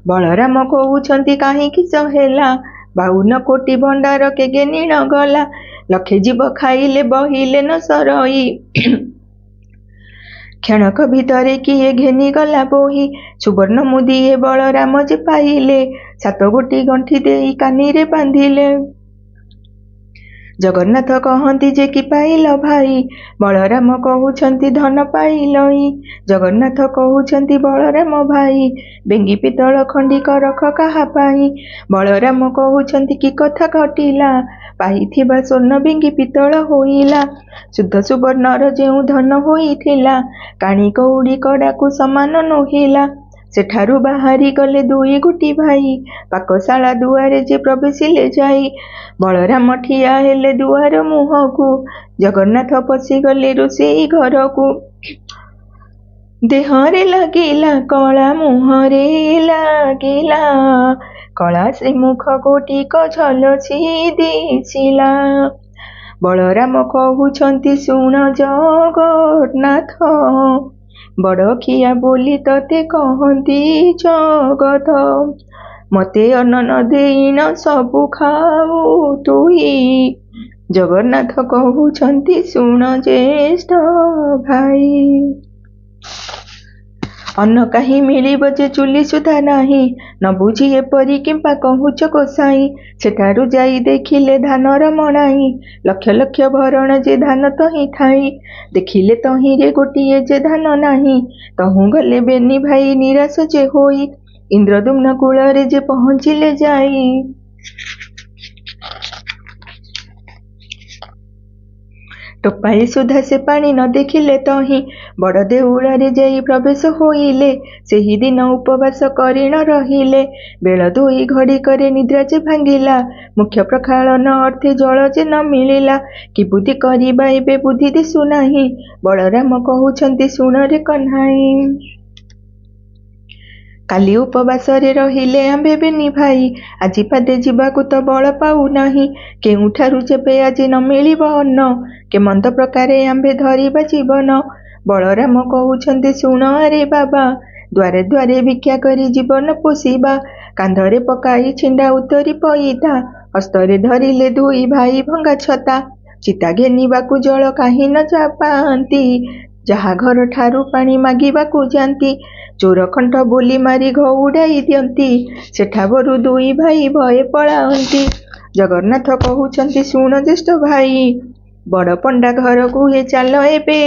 S1: ବଳରାମ କହୁଛନ୍ତି କାହିଁକି ହେଲା, 52 କୋଟି ଭଣ୍ଡାର କେ ଗେନିଣ ଗଲା। ଲକ୍ଷେ ଜୀବ ଖାଇଲେ ବହିଲେ ନ ସରଇ, କ୍ଷଣକ ଭିତରେ କିଏ ଘେନିଗଲା ବୋହି। ସୁବର୍ଣ୍ଣ ମୁଦିଏ ବଳରାମ ଯେ ପାଇଲେ, 7 ଗୋଟି ଗଣ୍ଠି ଦେଇ କାନିରେ ବାନ୍ଧିଲେ। ଜଗନ୍ନାଥ କହନ୍ତି ଯେ କି ପାଇଲ ଭାଇ, ବଳରାମ କହୁଛନ୍ତି ଧନ ପାଇଲଇ। ଜଗନ୍ନାଥ କହୁଛନ୍ତି ବଳରାମ ଭାଇ, ବେଙ୍ଗି ପିତଳ ଖଣ୍ଡିକ ରଖ କାହା ପାଇଁ। ବଳରାମ କହୁଛନ୍ତି କି କଥା ଘଟିଲା, ପାଇଥିବା ସ୍ୱର୍ଣ୍ଣ ବେଙ୍ଗି ପିତଳ ହୋଇଲା। ଶୁଦ୍ଧ ସୁବର୍ଣ୍ଣର ଯେଉଁ ଧନ ହୋଇଥିଲା, କାଣି କଉଡ଼ି କଡ଼ାକୁ ସମାନ ନୋହିଲା। ସେଠାରୁ ବାହାରି ଗଲେ ଦୁଇ ଗୋଟି ଭାଇ, ପାକଶାଳା ଦୁଆରେ ଯେ ପ୍ରବେଶିଲେ ଯାଇ। ବଳରାମ ଠିଆ ହେଲେ ଦୁଆର ମୁହଁକୁ, ଜଗନ୍ନାଥ ପଶିଗଲେ ରୋଷେଇ ଘରକୁ। ଦେହରେ ଲାଗିଲା କଳା, ମୁହଁରେ ଲାଗିଲା କଳା, ଶ୍ରୀମୁଖ ଗୋଟିକ ଝଲସି ଦିଶିଲା। ବଳରାମ କହୁଛନ୍ତି ଶୁଣ ଜଗନ୍ନାଥ, ବଡ଼ଖିଆ ବୋଲି ତତେ କହନ୍ତି ଜଗତ। ମତେ ଅନ୍ନ ନ ଦେଇଣ ସବୁ ଖାଉ ତୁହି। ଜଗନ୍ନାଥ କହୁଛନ୍ତି ଶୁଣ ଜ୍ୟେଷ୍ଠ ଭାଇ, ଅନ୍ନ କାହିଁ ମିଳିବ ଯେ ଚୁଲି ସୁଦ୍ଧା ନାହିଁ। ନ ବୁଝି ଏପରି କିମ୍ପା କହୁଛ ଗୋସାଇଁ। ସେଠାରୁ ଯାଇ ଦେଖିଲେ ଧାନର ମଣାଇ, ଲକ୍ଷ ଲକ୍ଷ ଭରଣ ଯେ ଧାନ ତହିଁ ଥାଇ। ଦେଖିଲେ ତହିଁରେ ଗୋଟିଏ ଯେ ଧାନ ନାହିଁ, ତହୁଁ ଗଲେ ବେନି ଭାଇ ନିରାଶ ଯେ ହୋଇ। ଇନ୍ଦ୍ରଦ୍ୟୁମ୍ନ କୂଳରେ ଯେ ପହଞ୍ଚିଲେ ଯାଇ, ଟୋପାଏ ସୁଦ୍ଧା ସେ ପାଣି ନ ଦେଖିଲେ ତହିଁ। ବଡ଼ ଦେଉଳରେ ଯାଇ ପ୍ରବେଶ ହୋଇଲେ, ସେହିଦିନ ଉପବାସ କରିଣ ରହିଲେ। ବେଳ 2 ଘଡ଼ିକରେ ନିଦ୍ରା ଯେ ଭାଙ୍ଗିଲା, ମୁଖ୍ୟ ପ୍ରକ୍ଷାଳନ ଅର୍ଥେ ଜଳ ଯେ ନ ମିଳିଲା। କି ବୁଦ୍ଧି କରିବା ଏବେ ବୁଦ୍ଧି ଦିଶୁନାହିଁ, ବଳରାମ କହୁଛନ୍ତି ଶୁଣ ରେ କହ୍ନାଇ। କାଲି ଉପବାସରେ ରହିଲେ ଆମ୍ଭେ ବେନି ଭାଇ, ଆଜି ପାଦେ ଯିବାକୁ ତ ବଳ ପାଉନାହିଁ। କେଉଁଠାରୁ ଯେବେ ଆଜି ନ ମିଳିବ ଅନ୍ନ, କେମନ୍ତ ପ୍ରକାରେ ଆମ୍ଭେ ଧରିବା ଜୀବନ। ବଳରାମ କହୁଛନ୍ତି ଶୁଣ ଆରେ ବାବା, ଦ୍ୱାରେ ଦ୍ୱାରେ ଭିକ୍ଷା କରି ଜୀବନ ପୋଷିବା। କାନ୍ଧରେ ପକାଇ ଛିଣ୍ଡା ଉତରି ପଇତା, ହସ୍ତରେ ଧରିଲେ ଦୁଇ ଭାଇ ଭଙ୍ଗା ଛତା। ଚିତା ଘେନିବାକୁ ଜଳ କାହିଁ ନ ଯା ପାଆନ୍ତି, ଯାହା ଘର ଠାରୁ ପାଣି ମାଗିବାକୁ ଯାନ୍ତି। ଚୋର ଖଣ୍ଟ ବୋଲି ମାରି ଘଉଡ଼ାଇ ଦିଅନ୍ତି, ସେଠାବରୁ ଦୁଇ ଭାଇ ଭୟେ ପଳାନ୍ତି। ଜଗନ୍ନାଥ କହୁଛନ୍ତି ଶୁଣ ଜ୍ୟେଷ୍ଠ ଭାଇ, ବଡ଼ ପଣ୍ଡା ଘରକୁ ହେ ଚାଲ ଏବେ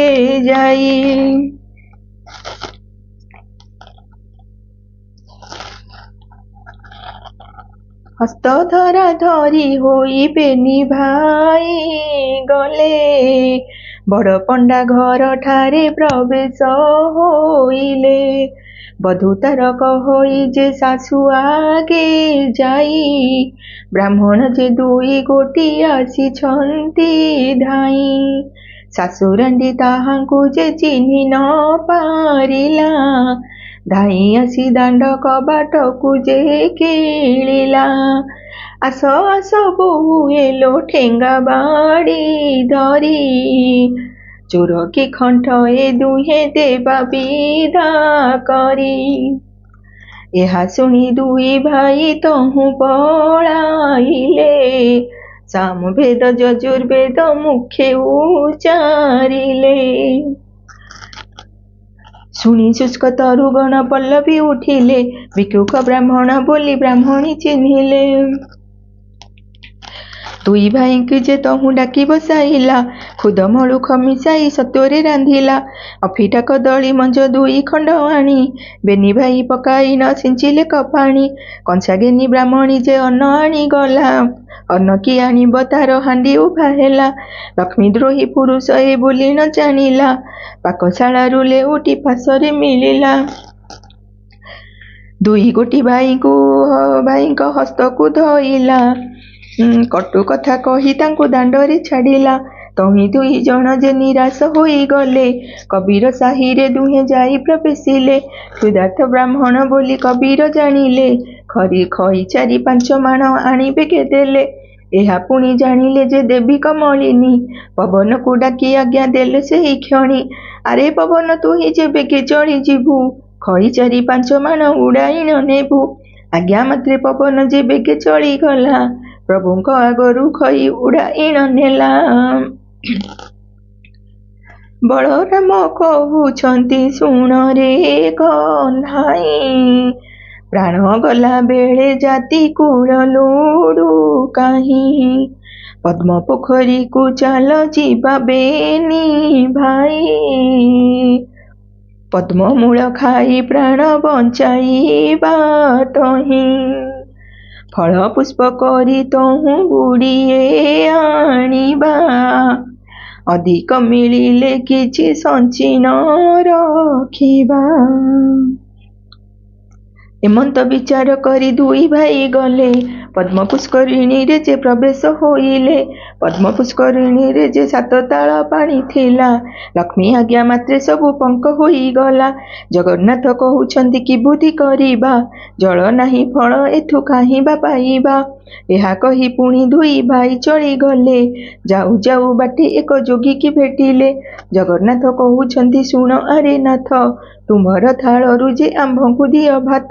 S1: ଯାଇ। ହସ୍ତ ଧରା ଧରି ହୋଇ ବେନି ଭାଇ ଗଲେ, ବଡ଼ ପଣ୍ଡା ଘର ଠାରେ ପ୍ରବେଶ ହୋଇଲେ। ବଧୂ ତାର କହଇ ଯେ ଶାଶୁ ଆଗେ ଯାଇ, ବ୍ରାହ୍ମଣ ଯେ 2 ଗୋଟି ଆସିଛନ୍ତି ଧାଇଁ। ଶାଶୁ ରାଣ୍ଡି ତାହାଙ୍କୁ ଯେ ଚିହ୍ନି ନ ପାରିଲା, ଧାଇଁ ଆସି ଦାଣ୍ଡ କବାଟକୁ ଯେ କିଳିଲା। ଆସ ଆସ ବୋହୂ ଏଲୋ ଠେଙ୍ଗା ବାଡ଼ି ଧରି, ଚୋର କି ଖଣ୍ଟ ଏ ଦୁହେଁ ଦେବା ବିଦା କରି। ଏହା ଶୁଣି ଦୁଇ ଭାଇ ତହୁଁ ପଳାଇଲେ, ସାମବେଦ ଯଜୁର୍ବେଦ ମୁଖେ ଉଚାରିଲେ। ଶୁଣି ଶୁଷ୍କ ତରୁଗଣ ପଲ୍ଲବୀ ଉଠିଲେ, ଭିକ୍ଷୁକ ବ୍ରାହ୍ମଣ ବୋଲି ବ୍ରାହ୍ମଣୀ ଚିହ୍ନିଲେ। ଦୁଇ ଭାଇଙ୍କୁ ଯେ ତହୁଁ ଡାକି ବସାଇଲା, ଖୁଦ ମଳୁଖ ମିଶାଇ ସତ୍ୱରେ ରାନ୍ଧିଲା। ଅଫିଟା କଦଳୀ ମଞ୍ଜ 2 ଖଣ୍ଡ ଆଣି, ବେନି ଭାଇ ପକାଇ ନ ସିଞ୍ଚିଲେ କପାଣି। କଂସା ଘେନି ବ୍ରାହ୍ମଣୀ ଯେ ଅନ୍ନ ଆଣି ଗଲା, ଅନ୍ନ କି ଆଣିବ ତାର ହାଣ୍ଡି ଉଭା ହେଲା। ଲକ୍ଷ୍ମୀ ଦ୍ରୋହୀ ପୁରୁଷ ଏ ବୋଲି ନ ଜାଣିଲା, ପାକଶାଳାରୁ ଲେଉଟି ପାଶରେ ମିଳିଲା। 2 ଗୋଟି ଭାଇଙ୍କ ହସ୍ତକୁ ଧଇଲା, କଟୁ କଥା କହି ତାଙ୍କୁ ଦାଣ୍ଡରେ ଛାଡ଼ିଲା। ତହିଁ ଦୁଇ ଜଣ ଯେ ନିରାଶ ହୋଇଗଲେ। କବିର ସାହିରେ ଦୁହେଁ ଯାଇ ପ୍ରବେଶିଲେ। କ୍ଷୁଧାର୍ତ ବ୍ରାହ୍ମଣ ବୋଲି କବିର ଜାଣିଲେ। ଖଇ 4-5 ମାଣ ଆଣି ବେଗେ ଦେଲେ। ଏହା ପୁଣି ଜାଣିଲେ ଯେ ଦେବୀ କମଳିନୀ। ପବନକୁ ଡାକି ଆଜ୍ଞା ଦେଲେ ସେହି କ୍ଷଣି। ଆରେ ପବନ ତୁହି ଯେ ବେଗେ ଚଳି ଯିବୁ। ଖଇ 4-5 ମାଣ ଉଡ଼ାଇ ନ ନେବୁ। ଆଜ୍ଞା ମାତ୍ରେ ପବନ ଯେ ବେଗେ ଚଳିଗଲା। ପ୍ରଭୁଙ୍କ ଆଗରୁ ଖଇ ଉଡ଼ାଇ ନ ନେଲା। ବଳରାମ କହୁଛନ୍ତି ଶୁଣ ରେ କହ୍ନାଇ। ପ୍ରାଣ ଗଲା ବେଳେ ଜାତି କୂଳ ଲୋଡୁ କାହିଁ। ପଦ୍ମ ପୋଖରୀକୁ ଚାଲ ଯିବା ବେନି ଭାଇ। ପଦ୍ମ ମୂଳ ଖାଇ ପ୍ରାଣ ବଞ୍ଚାଇବା ତହିଁ। ଫଳ ପୁଷ୍ପ କରି ତହୁଁ ଗୁଡ଼ିଏ ଆଣିବା। ଅଧିକ ମିଳିଲେ କିଛି ସଞ୍ଚି ନ ରଖିବା। ଏମନ୍ତ ବିଚାର କରି ଦୁଇ ଭାଇ ଗଲେ। ପଦ୍ମ ପୁଷ୍କରିଣୀରେ ଯେ ପ୍ରବେଶ ହୋଇଲେ। ପଦ୍ମ ପୁଷ୍କରିଣୀରେ ଯେ 7 ତାଳ ପାଣି ଥିଲା। ଲକ୍ଷ୍ମୀ ଆଜ୍ଞା ମାତ୍ରେ ସବୁ ପଙ୍କ ହୋଇଗଲା। ଜଗନ୍ନାଥ କହୁଛନ୍ତି କି ବୁଦ୍ଧି କରିବା। ଜଳ ନାହିଁ ଫଳ ଏଥୁ କାହିଁ ବା ପାଇବା। ଏହା କହି ପୁଣି ଦୁଇ ଭାଇ ଚଳିଗଲେ। ଯାଉ ଯାଉ ବାଟେ ଏକ ଯୋଗୀକି ଭେଟିଲେ। ଜଗନ୍ନାଥ କହୁଛନ୍ତି ଶୁଣ ଆରେ ନାଥ। ତୁମର ଥାଳରୁ ଯେ ଆମ୍ଭଙ୍କୁ ଦିଅ ଭାତ।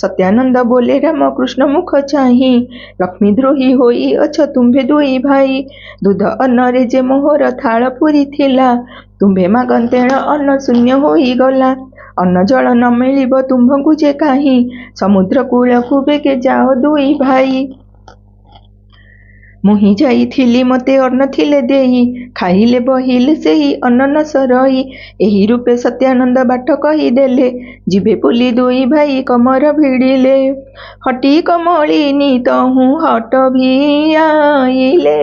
S1: ସତ୍ୟାନନ୍ଦ ବୋଲେ ରାମକୃଷ୍ଣ ମୁଖ ଚାହିଁ। ଲକ୍ଷ୍ମୀ ଦ୍ରୋହୀ ହୋଇ ଅଛ ତୁମ୍ଭେ ଦୁଇ ଭାଇ। ଦୁଧ ଅନ୍ନରେ ଯେ ମୋହର ଥାଳ ପୂରିଥିଲା। ତୁମ୍ଭେ ମାଗନ୍ତେଣ ଅନ୍ନ ଶୂନ୍ୟ ହୋଇଗଲା। ଅନ୍ନ ଜଳ ନ ମିଳିବ ତୁମ୍ଭଙ୍କୁ ଯେ କାହିଁ। ସମୁଦ୍ର କୂଳକୁ ବେଗେ ଯାଅ ଦୁଇ ଭାଇ। ମୁହିଁ ଯାଇଥିଲି ମୋତେ ଅନ୍ନ ଥିଲେ ଦେଇ। ଖାଇଲେ ବହିଲେ ସେହି ଅନ୍ନ ନ ସରଇ। ଏହି ରୂପେ ସତ୍ୟାନନ୍ଦ ବାଟ କହିଦେଲେ। ଯିବେ ବୋଲି ଦୁଇ ଭାଇ କମର ଭିଡ଼ିଲେ। ହଟି କମଳିନୀ ତହୁଁ ହଟ ଭିଆଇଲେ।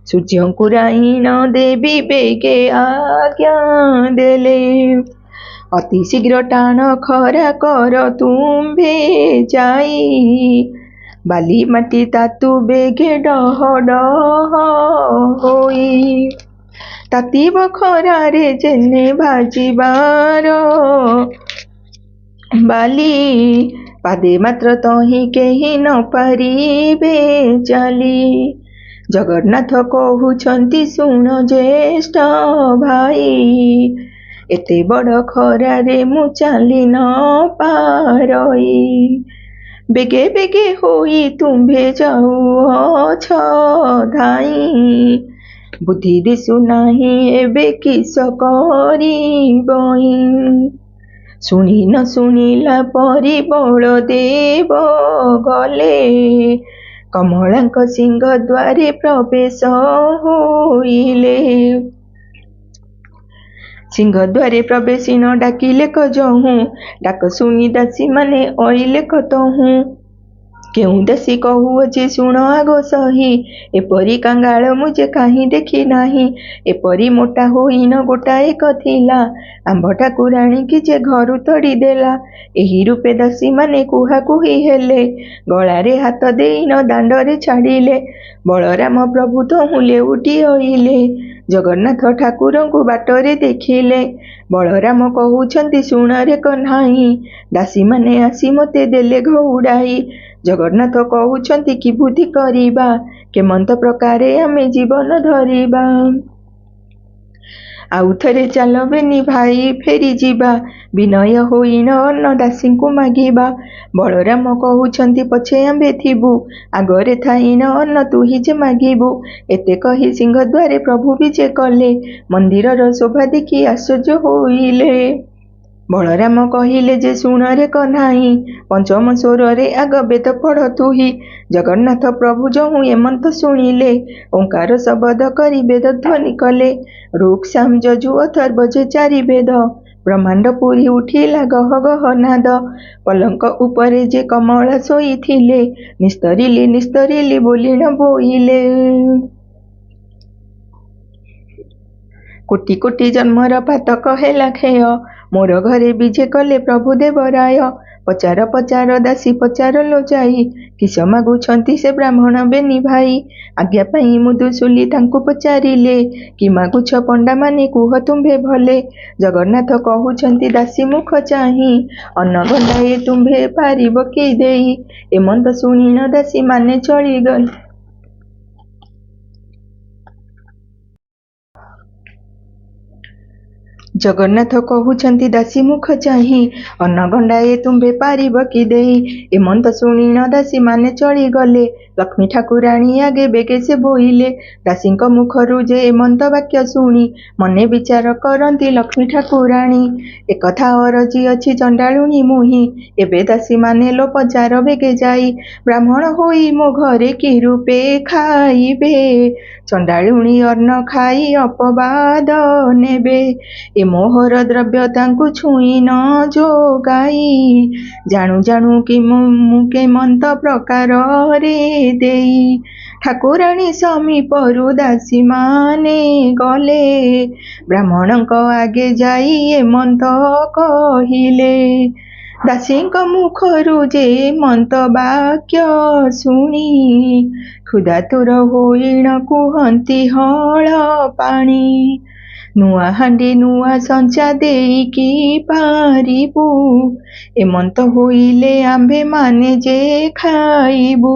S1: ସୂର୍ଯ୍ୟଙ୍କୁ ରାଇଣ ଦେବୀ ବେଗେ ଆଜ୍ଞା ଦେଲେ। ଅତି ଶୀଘ୍ର ଟାଣ ଖରା କର ତୁମ୍ଭେ ଯାଇ। ବାଲି ମାଟି ତାତୁ ବେଗେ ଡହ ଡହ ହୋଇ। ତାତିବ ଖରାରେ ଯେନେ ଭାଜିବାର ବାଲି। ପାଦେ ମାତ୍ର ତହିଁ କେହି ନ ପାରିବେ ଚାଲି। ଜଗନ୍ନାଥ କହୁଛନ୍ତି ଶୁଣ ଜ୍ୟେଷ୍ଠ ଭାଇ। ଏତେ ବଡ଼ ଖରାରେ ମୁଁ ଚାଲି ନ ପାରଇ। ବେଗେ ବେଗେ ହୋଇ ତୁମ୍ଭେ ଯାଉଅଛ ଧାଇଁ। ବୁଦ୍ଧି ଦିଶୁ ନାହିଁ ଏବେ କିସ କରିବଇ। ଶୁଣି ନ ଶୁଣିଲା ପରି ବଳଦେବ ଗଲେ। କମଳାଙ୍କ ସିଂହ ଦ୍ୱାରେ ପ୍ରବେଶ ହୋଇଲେ। ସିଂହଦ୍ୱାରେ ପ୍ରବେଶିନ ଡାକିଲେ କଜହୁଁ। ଡାକ ଶୁଣି ଦାସୀ ମାନେ ଅଇଲେ କତହୁଁ। କେଉଁ ଦାସୀ କହୁଅଛି ଶୁଣ ଆଗ ସହି। ଏପରି କାଙ୍ଗାଳ ମୁଁ ଯେ କାହିଁ ଦେଖି ନାହିଁ। ଏପରି ମୋଟା ହୋଇନ ଗୋଟାଏ ଥିଲା। ଆମ୍ଭ ଠାକୁରାଣୀକି ଯେ ଘରୁ ତଡ଼ିଦେଲା। ଏହି ରୂପେ ଦାସୀ ମାନେ କୁହାକୁହି ହେଲେ। ଗଳାରେ ହାତ ଦେଇନ ଦାଣ୍ଡରେ ଛାଡ଼ିଲେ। ବଳରାମ ପ୍ରଭୁ ତହୁଁ ଲେଉଟି ଅଇଲେ। ଜଗନ୍ନାଥ ଠାକୁରଙ୍କୁ ବାଟରେ ଦେଖିଲେ। ବଳରାମ କହୁଛନ୍ତି ଶୁଣରେ କହ୍ନାଇ। ଦାସୀମାନେ ଆସି ମୋତେ ଦେଲେ ଘଉଡ଼ାଇ। ଜଗନ୍ନାଥ କହୁଛନ୍ତି କି ବୁଦ୍ଧି କରିବା। କେମନ୍ତ ପ୍ରକାରେ ଆମେ ଜୀବନ ଧରିବା। ଆଉ ଥରେ ଚାଲ ବେନି ଭାଇ ଫେରି ଯିବା। ବିନୟ ହୋଇନ ଅନ୍ନ ଦାସୀଙ୍କୁ ମାଗିବା। ବଳରାମ କହୁଛନ୍ତି ପଛେ ଆମ୍ଭେ ଥିବୁ। ଆଗରେ ଥାଇନ ଅନ୍ନ ତୁହି ଯେ ମାଗିବୁ। ଏତେ କହି ସିଂହଦ୍ୱାରେ ପ୍ରଭୁ ବିଜେ କଲେ। ମନ୍ଦିରର ଶୋଭା ଦେଖି ଆଶ୍ଚର୍ଯ୍ୟ ହୋଇଲେ। ବଳରାମ କହିଲେ ଯେ ଶୁଣରେ କହ୍ନାଇ। ପଞ୍ଚମ ସ୍ୱରରେ ଆଗ ବେଦ ପଢ଼ ତୁହି। ଜଗନ୍ନାଥ ପ୍ରଭୁ ଯହୁଁ ଏମନ୍ତ ଶୁଣିଲେ। ଓଙ୍କାର ଶବଦ କରି ବେଦ ଧ୍ୱନି କଲେ। ଋକ୍ ସାମ ଯଜୁ ଅଥର୍ବ ଯେ 4 ବେଦ। ବ୍ରହ୍ମାଣ୍ଡ ପୁରି ଉଠିଲା ଗହ ଗହ ନାଦ। ପଲଙ୍କ ଉପରେ ଯେ କମଳା ଶୋଇଥିଲେ। ନିସ୍ତରିଲି ନିସ୍ତରିଲି ବୋଲି ନ ବୋଇଲେ। କୋଟି କୋଟି ଜନ୍ମର ପାତକ ହେଲା କ୍ଷୟ। ମୋର ଘରେ ବିଜେ କଲେ ପ୍ରଭୁ ଦେବରାୟ। ପଚାର ପଚାର ଦାସୀ ପଚାରଲୋ ଯାଇ, କିସ ମାଗୁଛନ୍ତି ସେ ବ୍ରାହ୍ମଣ ବେନି ଭାଇ। ଆଜ୍ଞା ପାଇଁ ମୁଦୁସୁଲି ତାଙ୍କୁ ପଚାରିଲେ, କି ମାଗୁଛ ପଣ୍ଡାମାନେ କୁହ ତୁମ୍ଭେ ଭଲେ। ଜଗନ୍ନାଥ କହୁଛନ୍ତି ଦାସୀ ମୁଖ ଚାହିଁ, ଅନ୍ନ ଗଣ୍ଡାଏ ତୁମ୍ଭେ ପାରିବ କି ଦେଇ। ଏମନ୍ତ ଶୁଣିଣ ଦାସୀ ମାନେ ଚଳିଗଲେ। ଜଗନ୍ନାଥ କହୁଛନ୍ତି ଦାସୀ ମୁଖ ଚାହିଁ, ଅନ୍ନ ଗଣ୍ଡାଏ ତୁମ୍ଭେ ପାରିବ କି ଦେଇ। ଏମନ୍ତ ଶୁଣିଣ ଦାସୀ ମାନେ ଚଳିଗଲେ। ଲକ୍ଷ୍ମୀ ଠାକୁରାଣୀ ଆଗେ ବେଗେ ସେ ବୋଇଲେ, ଦାସୀଙ୍କ ମୁଖରୁ ଯେ ଏମନ୍ତ ବାକ୍ୟ ଶୁଣି, ମନେ ବିଚାର କରନ୍ତି ଲକ୍ଷ୍ମୀ ଠାକୁରାଣୀ। ଏକଥା ଅରଜି ଅଛି ଚଣ୍ଡାଳୁଣୀ ମୁହିଁ, ଏବେ ଦାସୀ ମାନେ ଲୋ ପଚାର ବେଗେ ଯାଇ। ବ୍ରାହ୍ମଣ ହୋଇ ମୋ ଘରେ କି ରୂପେ ଖାଇବେ, ଚଣ୍ଡାଳୁଣୀ ଅନ୍ନ ଖାଇ ଅପବାଦ ନେବେ। ଏ ମୋହର ଦ୍ରବ୍ୟ ତାଙ୍କୁ ଛୁଇଁ ନ ଯୋଗାଇ, ଜାଣୁ ଜାଣୁ କି ମୁଁ କେମନ୍ତ ପ୍ରକାରରେ ଦେଇ। ଠାକୁରାଣୀ ସମୀପରୁ ଦାସୀମାନେ ଗଲେ, ବ୍ରାହ୍ମଣଙ୍କ ଆଗେ ଯାଇ ଏମନ୍ତ କହିଲେ। ଦାସୀଙ୍କ ମୁଖରୁ ଯେ ମନ୍ତ ବାକ୍ୟ ଶୁଣି, କ୍ଷୁଧାତୁର ହୋଇଣ କୁହନ୍ତି ହଳ ପାଣି। ନୂଆ ହାଣ୍ଡି ନୂଆ ସଞ୍ଚା ଦେଇକି ପାରିବୁ, ଏମନ୍ତ ହୋଇଲେ ଆମ୍ଭେମାନେ ଯେ ଖାଇବୁ।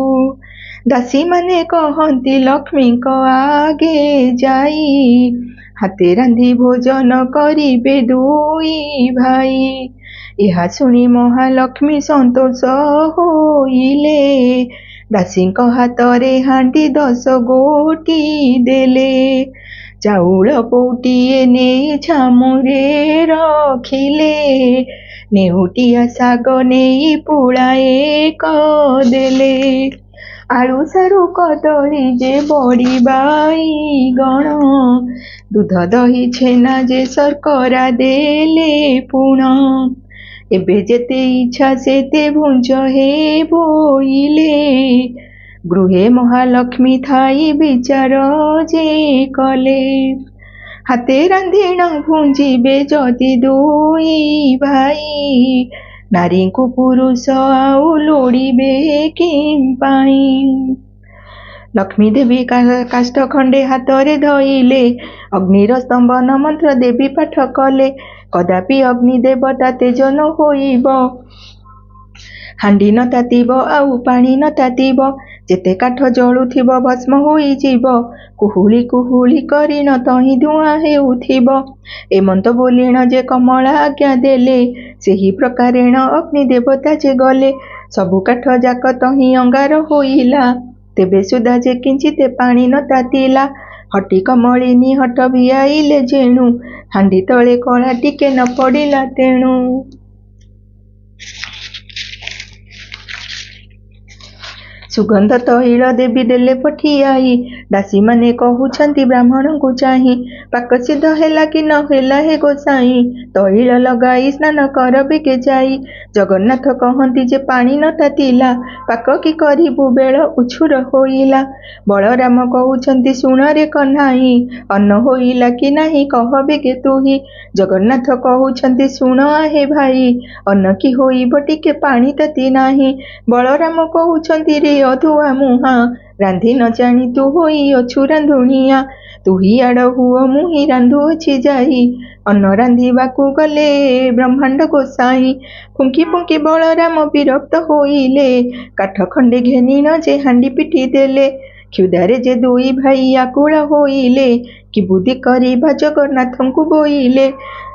S1: ଦାସୀମାନେ କହନ୍ତି ଲକ୍ଷ୍ମୀଙ୍କ ଆଗେ ଯାଇ, ହାତେ ରାନ୍ଧି ଭୋଜନ କରିବେ ଦୁଇ ଭାଇ। ଏହା ଶୁଣି ମହାଲକ୍ଷ୍ମୀ ସନ୍ତୋଷ ହୋଇଲେ, ଦାସୀଙ୍କ ହାତରେ ହାଣ୍ଡି 10 ଗୋଟି ଦେଲେ। ଚାଉଳ ପୋଟିଏ ନେଇ ଛାମୁରେ ରଖିଲେ, ନେଉଟିଆ ଶାଗ ନେଇ ପୁଳାଏ କଦେଲେ। ଆଳୁ ସାରୁ କଦଳୀ ଯେ ବଡ଼ି ବାଇଗଣ, ଦୁଧ ଦହି ଛେନା ଯେ ଶର୍କରା ଦେଲେ ପୁଣ। ଏବେ ଯେତେ ଇଚ୍ଛା ସେତେ ଭୁଞ୍ଜ ହେ ବୋଇଲେ, ଗୃହେ ମହାଲକ୍ଷ୍ମୀ ଥାଇ ବିଚାର ଯେ କଲେ। ହାତେ ରାନ୍ଧିଣ ଭୁଞ୍ଜିବେ ଯଦି ଦୁଇ ଭାଇ, ନାରୀଙ୍କୁ ପୁରୁଷ ଆଉ ଲୋଡ଼ିବେ କିମ୍ପାଇଁ। ଲକ୍ଷ୍ମୀ ଦେବୀ କାଷ୍ଠ ଖଣ୍ଡେ ହାତରେ ଧଇଲେ, ଅଗ୍ନିର ସ୍ତମ୍ଭନ ମନ୍ତ୍ର ଦେବୀ ପାଠ କଲେ। କଦାପି ଅଗ୍ନି ଦେବତା ତେଜ ନ ହୋଇବ, ହାଣ୍ଡି ନ ତାତିବ ଆଉ ପାଣି ନ ତାତିବ। ଯେତେ କାଠ ଜଳୁଥିବ ଭସ୍ମ ହୋଇଯିବ, କୁହୁଳି କୁହୁଳି କରିଣ ତହିଁ ଧୂଆଁ ହେଉଥିବ। ଏମନ୍ତ ବୋଲିଣ ଯେ କମଳା ଆଜ୍ଞା ଦେଲେ, ସେହି ପ୍ରକାରେଣ ଅଗ୍ନି ଦେବତା ଯେ ଗଲେ। ସବୁ କାଠ ଯାକ ତହିଁ ଅଙ୍ଗାର ହୋଇଲା, ତେବେ ସୁଦ୍ଧା ଯେ କିଞ୍ଚିତେ ପାଣି ନ ତାତିଲା। ହଟି କମଳିନୀ ହଟ ଭିଆଇଲେ ଯେଣୁ, ହାଣ୍ଡି ତଳେ କଳା ଟିକେ ନ ପଡ଼ିଲା ତେଣୁ। ସୁଗନ୍ଧ ତୈଳ ଦେବୀ ଦେଲେ ପଠିଆଇ, ଦାସୀମାନେ କହୁଛନ୍ତି ବ୍ରାହ୍ମଣଙ୍କୁ ଚାହିଁ। ପାକ ସିଦ୍ଧ ହେଲା କି ନ ହେଲା ହେ ଗୋସାଇଁ, ତୈଳ ଲଗାଇ ସ୍ନାନ କର ବେଗେ ଯାଇ। ଜଗନ୍ନାଥ କହନ୍ତି ଯେ ପାଣି ନ ତାତିଲା, ପାକ କି କରିବୁ ବେଳ ଉଛୁର ହୋଇଲା। ବଳରାମ କହୁଛନ୍ତି ଶୁଣ ରେ କହ୍ନାଇ, ଅନ୍ନ ହୋଇଲା କି ନାହିଁ କହ ବେଗେ ତୁହି। ଜଗନ୍ନାଥ କହୁଛନ୍ତି ଶୁଣ ଆହେ ଭାଇ, ଅନ୍ନ କି ହୋଇବ ଟିକେ ପାଣି ତାତି ନାହିଁ। ବଳରାମ କହୁଛନ୍ତି ରେ ଅଧୁଆ ମୁହାଁ, ରାନ୍ଧି ନ ଜାଣି ତୁ ହୋଇଅଛୁ ରାନ୍ଧୁଣିଆ। ତୁହି ଆଡ଼ ହୁଅ ମୁହିଁ ରାନ୍ଧୁଅଛି ଯାଇ, ଅନ୍ନ ରାନ୍ଧିବାକୁ ଗଲେ ବ୍ରହ୍ମାଣ୍ଡ ଗୋସାଇଁ। ଫୁଙ୍କି ଫୁଙ୍କି ବଳରାମ ବିରକ୍ତ ହୋଇଲେ, କାଠ ଖଣ୍ଡେ ଘେନିଣ ଯେ ହାଣ୍ଡି ପିଟି ଦେଲେ। କ୍ଷୁଧାରେ ଯେ ଦୁଇ ଭାଇ ଆକୁଳ ହୋଇଲେ, କି ବୁଦ୍ଧି କରିବା ଜଗନ୍ନାଥଙ୍କୁ ବୋଇଲେ।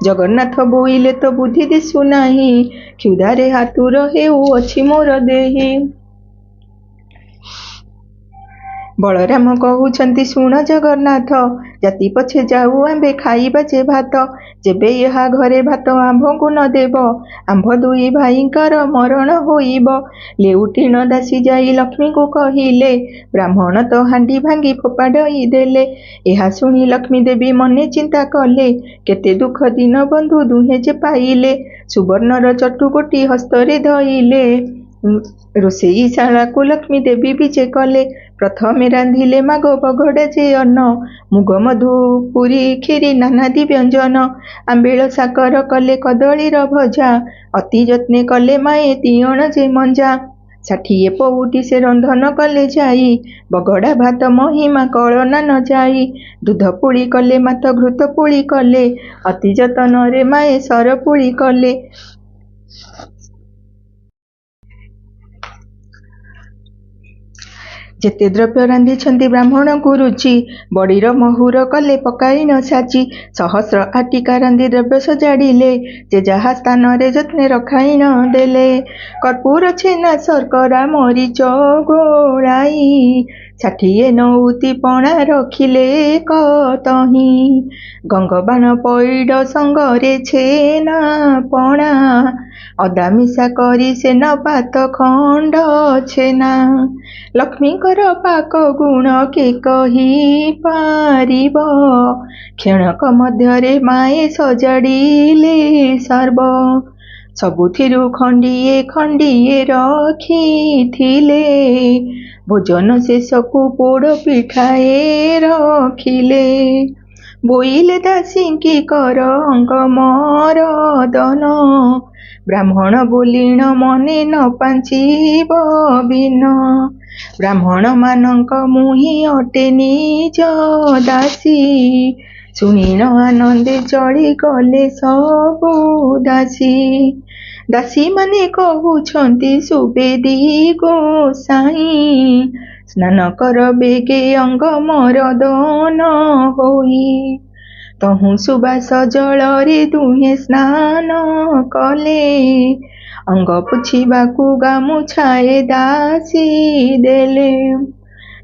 S1: ଜଗନ୍ନାଥ ବୋଇଲେ ତ ବୁଦ୍ଧି ଦିଶୁ ନାହିଁ, କ୍ଷୁଧାରେ ଆତୁର ହେଉଅଛି ମୋର ଦେହି। ବଳରାମ କହୁଛନ୍ତି ଶୁଣ ଜଗନ୍ନାଥ, ଜାତି ପଛେ ଯାଉ ଆମ୍ଭେ ଖାଇବା ଯେ ଭାତ। ଯେବେ ଏହା ଘରେ ଭାତ ଆମ୍ଭଙ୍କୁ ନ ଦେବ, ଆମ୍ଭ ଦୁଇ ଭାଇଙ୍କର ମରଣ ହୋଇବ। ଲେଉଟିଣ ଦାସୀ ଯାଇ ଲକ୍ଷ୍ମୀଙ୍କୁ କହିଲେ, ବ୍ରାହ୍ମଣ ତ ହାଣ୍ଡି ଭାଙ୍ଗି ଫୋପାଡ଼ଇ ଦେଲେ। ଏହା ଶୁଣି ଲକ୍ଷ୍ମୀ ଦେବୀ ମନେ ଚିନ୍ତା କଲେ, କେତେ ଦୁଃଖ ଦିନ ବନ୍ଧୁ ଦୁହେଁ ଯେ ପାଇଲେ। ସୁବର୍ଣ୍ଣର ଚଟୁକୋଟି ହସ୍ତରେ ଧଇଲେ, ରୋଷେଇଶାଳାକୁ ଲକ୍ଷ୍ମୀ ଦେବୀ ବିଜେ କଲେ। ପ୍ରଥମେ ରାନ୍ଧିଲେ ମାଗ ବଗଡ଼ା ଯେ ଅନ୍ନ, ମୁଗ ମଧୁ ପୁରୀ କ୍ଷୀରି ନାନାଦି ବ୍ୟଞ୍ଜନ, ଆମ୍ବିଳ ସାକର କଲେ କଦଳୀର ଭଜା, ଅତି ଯତ୍ନେ କଲେ ମାଏ ତିଅଣ ଯେ ମଞ୍ଜା। 60 ପଉଟି ସେ ରନ୍ଧନ କଲେ ଯାଇ, ବଗଡ଼ା ଭାତ ମହିମା କଳନା ନ ଯାଇ। ଦୁଧ ପୁଳି କଲେ ମାତ ଘୃତ ପୁଳି କଲେ, ଅତି ଯତନରେ ମାଏ ସର ପୁଳି କଲେ। ଯେତେ ଦ୍ରବ୍ୟ ରାନ୍ଧିଛନ୍ତି ବ୍ରାହ୍ମଣଙ୍କୁ ରୁଚି, ବଡ଼ିର ମହୁର କଲେ ପକାଇ ନ ସାଚି। 100 ଆଟିକା ରାନ୍ଧି ଦ୍ରବ୍ୟ ସଜାଡ଼ିଲେ, ଯେ ଯାହା ସ୍ଥାନରେ ଯତ୍ନେ ରଖାଇ ନ ଦେଲେ। କର୍ପୂର ଛେନା ଶର୍କରା ମରିଚ ଗୋଳାଇ, 60 ନଉତି ପଣା ରଖିଲେ କତହିଁ। ଗଙ୍ଗବାଣ ପଇଡ଼ ସଙ୍ଗରେ ଛେନା ପଣା, ଅଦା ମିଶା କରି ସେ ନବାତ ଖଣ୍ଡ ଛେନା। ଲକ୍ଷ୍ମୀଙ୍କର ପାକ ଗୁଣ କେ କହି ପାରିବ, କ୍ଷଣକ ମଧ୍ୟରେ ମାଏ ସଜାଡ଼ିଲେ ସର୍ବ। ସବୁଥିରୁ ଖଣ୍ଡିଏ ଖଣ୍ଡିଏ ରଖିଥିଲେ, ଭୋଜନ ଶେଷକୁ ପୋଡ଼ ପିଠାଏ ରଖିଲେ। ବୋଇଲେ ଦାସୀଙ୍କି କର ଅଙ୍ଗ ମରଦନ, ବ୍ରାହ୍ମଣ ବୋଲିଣ ମନେ ନ ପାଞ୍ଚିବ ବିନ। ବ୍ରାହ୍ମଣମାନଙ୍କ ମୁହିଁ ଅଟେ ନିଜ ଦାସୀ, ଶୁଣିଣ ଆନନ୍ଦେ ଚଳିଗଲେ ସବୁ ଦାସୀ। ଦାସୀମାନେ କହୁଛନ୍ତି ସୁବେଦୀ ଗୋସାଇଁ, ସ୍ନାନ କର ବେଗେ ଅଙ୍ଗ ମରଦନ ହୋଇ। ତହୁଁ ସୁବାସ ଜଳରେ ଦୁହେଁ ସ୍ନାନ କଲେ, ଅଙ୍ଗ ପୋଛିବାକୁ ଗାମୁଛାଏ ଦାସୀ ଦେଲେ।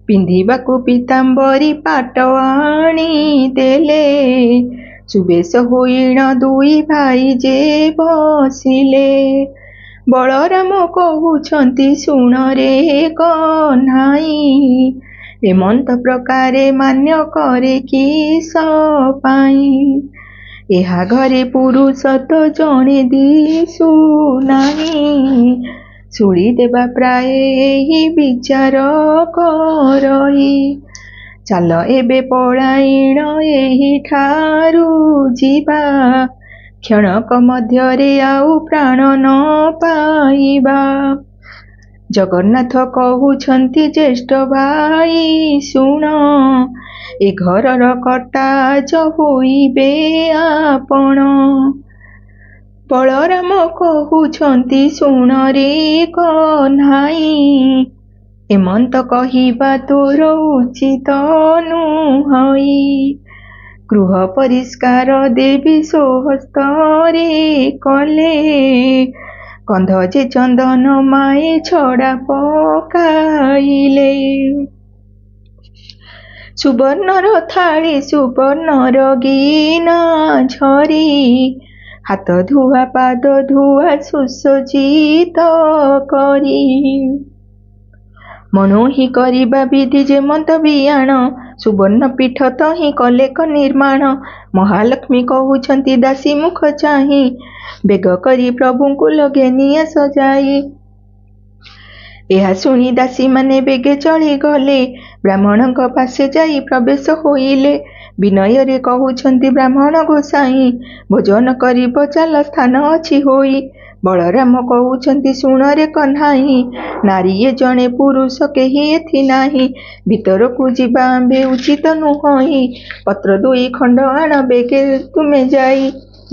S1: ପିନ୍ଧିବାକୁ ପୀତାମ୍ବରୀ ପାଟ ଆଣିଦେଲେ, ସୁବେଶ ହୋଇଣ ଦୁଇ ଭାଇ ଯେ ବସିଲେ। ବଳରାମ କହୁଛନ୍ତି ଶୁଣରେ କହ୍ନାଇ, ଏମନ୍ତ ପ୍ରକାରେ ମାନ୍ୟ କରେ କିସ ପାଇଁ। ଏହା ଘରେ ପୁରୁଷ ତ ଜଣେ ଦିଶୁ ନାହିଁ, ଶୁଳି ଦେବା ପ୍ରାୟ ଏହି ବିଚାର କରଇ। ଚାଲ ଏବେ ପଳାଇଣ ଏହିଠାରୁ ଯିବା, କ୍ଷଣକ ମଧ୍ୟରେ ଆଉ ପ୍ରାଣ ନ ପାଇବା। ଜଗନ୍ନାଥ କହୁଛନ୍ତି ଜ୍ୟେଷ୍ଠ ଭାଇ ଶୁଣ, ଏ ଘରର କର୍ତ୍ତା ଆଜ ହୋଇବେ ଆପଣ। ବଳରାମ କହୁଛନ୍ତି ଶୁଣରେ କହ୍ନାଇ, ଏମନ୍ତ କହିବା ତୋର ଉଚିତ ନୁହଇ। ଗୃହ ପରିଷ୍କାର ଦେବୀ ସ୍ୱହସ୍ତରେ କଲେ, କନ୍ଧ ଯେ ଚନ୍ଦନ ମାଏ ଛଡ଼ା ପକାଇଲେ। ସୁବର୍ଣ୍ଣର ଥାଳି ସୁବର୍ଣ୍ଣର ଗିନା ଝରି, ହାତ ଧୁଆ ପାଦ ଧୁଆ ସୁସଜ୍ଜିତ କରି। ମଣୋହି କରିବା ବିଧି ଯେମନ୍ତ ବିଆଣ, ସୁବର୍ଣ୍ଣ ପୀଠ ତହିଁ କଲେ ନିର୍ମାଣ। ମହାଲକ୍ଷ୍ମୀ କହୁଛନ୍ତି ଦାସୀ ମୁଖ ଚାହିଁ, ବେଗ କରି ପ୍ରଭୁଙ୍କୁ ଲଗେ ନିଆଁ ସଜାଇ। ଏହା ଶୁଣି ଦାସୀମାନେ ବେଗେ ଚଳିଗଲେ, ବ୍ରାହ୍ମଣଙ୍କ ପାଶେ ଯାଇ ପ୍ରବେଶ ହୋଇଲେ। ବିନୟରେ କହୁଛନ୍ତି ବ୍ରାହ୍ମଣ ଗୋସାଇଁ, ଭୋଜନ କରିବ ଚାଲ ସ୍ଥାନ ଅଛି ହୋଇ। ବଳରାମ କହୁଛନ୍ତି ଶୁଣରେ କହ୍ନାଇ, ନାରୀ ଏ ଜଣେ ପୁରୁଷ କେହି ଏଥି ନାହିଁ। ଭିତରକୁ ଯିବା ଆମ୍ଭେ ଉଚିତ ନୁହଇ, ପତ୍ର 2 ଖଣ୍ଡ ଆଣ ବେଗେ ତୁମେ ଯାଇ।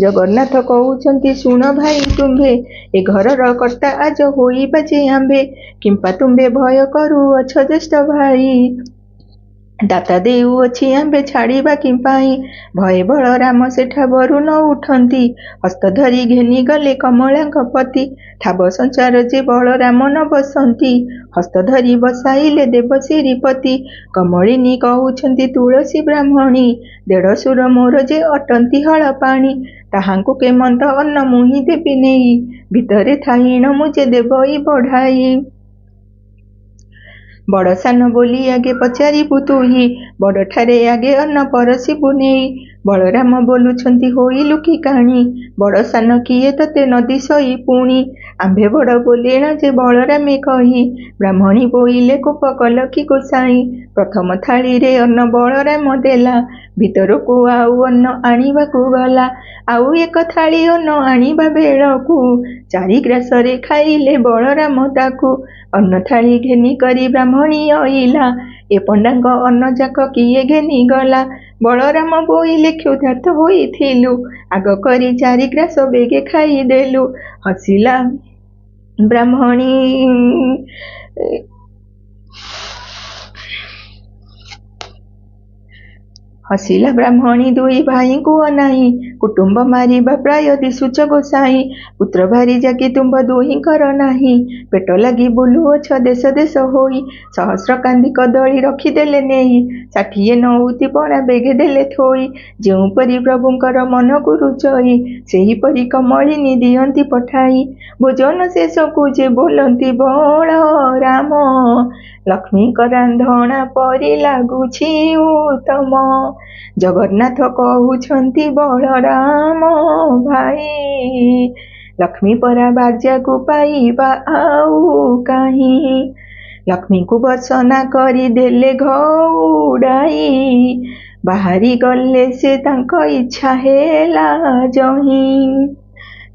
S1: ଜଗନ୍ନାଥ କହୁଛନ୍ତି ଶୁଣ ଭାଇ ତୁମ୍ଭେ, ଏ ଘରର କର୍ତ୍ତା ଆଜ ହୋଇବା ଯେ ଆମ୍ଭେ। କିମ୍ପା ତୁମ୍ଭେ ଭୟ କରୁଅଛ ଜ୍ୟେଷ୍ଠ ଭାଇ, ଦାତା ଦେଉଅଛି ଆମ୍ଭେ ଛାଡ଼ିବା କିମ୍ପାଇଁ। ଭୟେ ବଳରାମ ସେଠା ବରୁ ନ ଉଠନ୍ତି, ହସ୍ତ ଧରି ଘେନିଗଲେ କମଳାଙ୍କ ପତି। ଠାବ ସଞ୍ଚାର ଯେ ବଳରାମ ନ ବସନ୍ତି, ହସ୍ତ ଧରି ବସାଇଲେ ଦେବଶିରୀପତି। କମଳିନୀ କହୁଛନ୍ତି ତୁଳସୀ ବ୍ରାହ୍ମଣୀ, ଦେଢ଼ଶୁର ମୋର ଯେ ଅଟନ୍ତି ହଳପାଣି। ତାହାଙ୍କୁ କେମନ୍ତ ଅନ୍ନ ମୁହିଁ ଦେବି ନେଇ, ଭିତରେ ଥାଇଣ ମୁଁ ଯେ ଦେବଇ ବଢ଼ାଇ। ବଡ଼ ସାନ ବୋଲି ଆଗେ ପଚାରିବୁ ତୁହି, ବଡ଼ଠାରେ ଆଗେ ଅନ୍ନ ପରସିବୁ ନେଇ। ବଳରାମ ବୋଲୁଛନ୍ତି ହୋଇଲୁ କି କାଣି, ବଡ଼ ସାନ କିଏ ତତେ ନଦୀ ସଇ ପୁଣି, ଆମ୍ଭେ ବଡ଼ ବୋଲେଣ ଯେ ବଳରାମେ କହି, ବ୍ରାହ୍ମଣୀ ବୋଇଲେ କୋପ କଲ କି ଗୋସାଇଁ, ପ୍ରଥମ ଥାଳିରେ ଅନ୍ନ ବଳରାମ ଦେଲା, ଭିତରକୁ ଆଉ ଅନ୍ନ ଆଣିବାକୁ ଗଲା, ଆଉ ଏକ ଥାଳି ଅନ୍ନ ଆଣିବା ବେଳକୁ, ଚାରି ଗ୍ରାସରେ ଖାଇଲେ ବଳରାମ ତାକୁ, ଅନ୍ନ ଥାଳି ଘେନି କରି ବ୍ରାହ୍ମଣୀ ଅଇଲା, ଏ ପଣ୍ଡାଙ୍କ ଅନ୍ନ ଯାକ କିଏ ଘେନି ଗଲା, ବଳରାମ ବୋଇଲେ କ୍ଷୁଧାର୍ତ ହୋଇଥିଲୁ, ଆଗ କରି ଚାରି ଗ୍ରାସ ବେଗେ ଖାଇଦେଲୁ, ହସିଲା ବ୍ରାହ୍ମଣୀ ହସିଲା ବ୍ରାହ୍ମଣୀ ଦୁଇ ଭାଇଙ୍କୁ ଅନାଇ, କୁଟୁମ୍ବ ମାରିବା ପ୍ରାୟ ଦିଶୁଚ ଗୋସାଇଁ, ପୁତ୍ର ଭାରି ଜାକି ତୁମ୍ଭ ଦୁହିଁଙ୍କର ନାହିଁ, ପେଟ ଲାଗି ବୁଲୁଅଛ ଦେଶ ଦେଶ ହୋଇ, ସହସ୍ର କାନ୍ଦି କଦଳୀ ରଖିଦେଲେ ନେଇ, 60 ନଉତି ପଣା ବେଗେ ଦେଲେ ଥୋଇ, ଯେଉଁପରି ପ୍ରଭୁଙ୍କର ମନକୁ ରୁଚଇ, ସେହିପରି କମଳିନୀ ଦିଅନ୍ତି ପଠାଇ, ଭୋଜନ ଶେଷକୁ ଯେ ବୋଲନ୍ତି ବଳରାମ, ଲକ୍ଷ୍ମୀଙ୍କ ରାନ୍ଧଣା ପରି ଲାଗୁଛି ଉତ୍ତମ, ଜଗନ୍ନାଥ କହୁଛନ୍ତି ବଳରାମ ଭାଇ, ଲକ୍ଷ୍ମୀ ପରା ବାର୍ଯ୍ୟାକୁ ପାଇବା ଆଉ କାହିଁ, ଲକ୍ଷ୍ମୀଙ୍କୁ ବର୍ଷନା କରିଦେଲେ ଘଉଡ଼ାଇ, ବାହାରି ଗଲେ ସେ ତାଙ୍କ ଇଚ୍ଛା ହେଲା ଜହିଁ,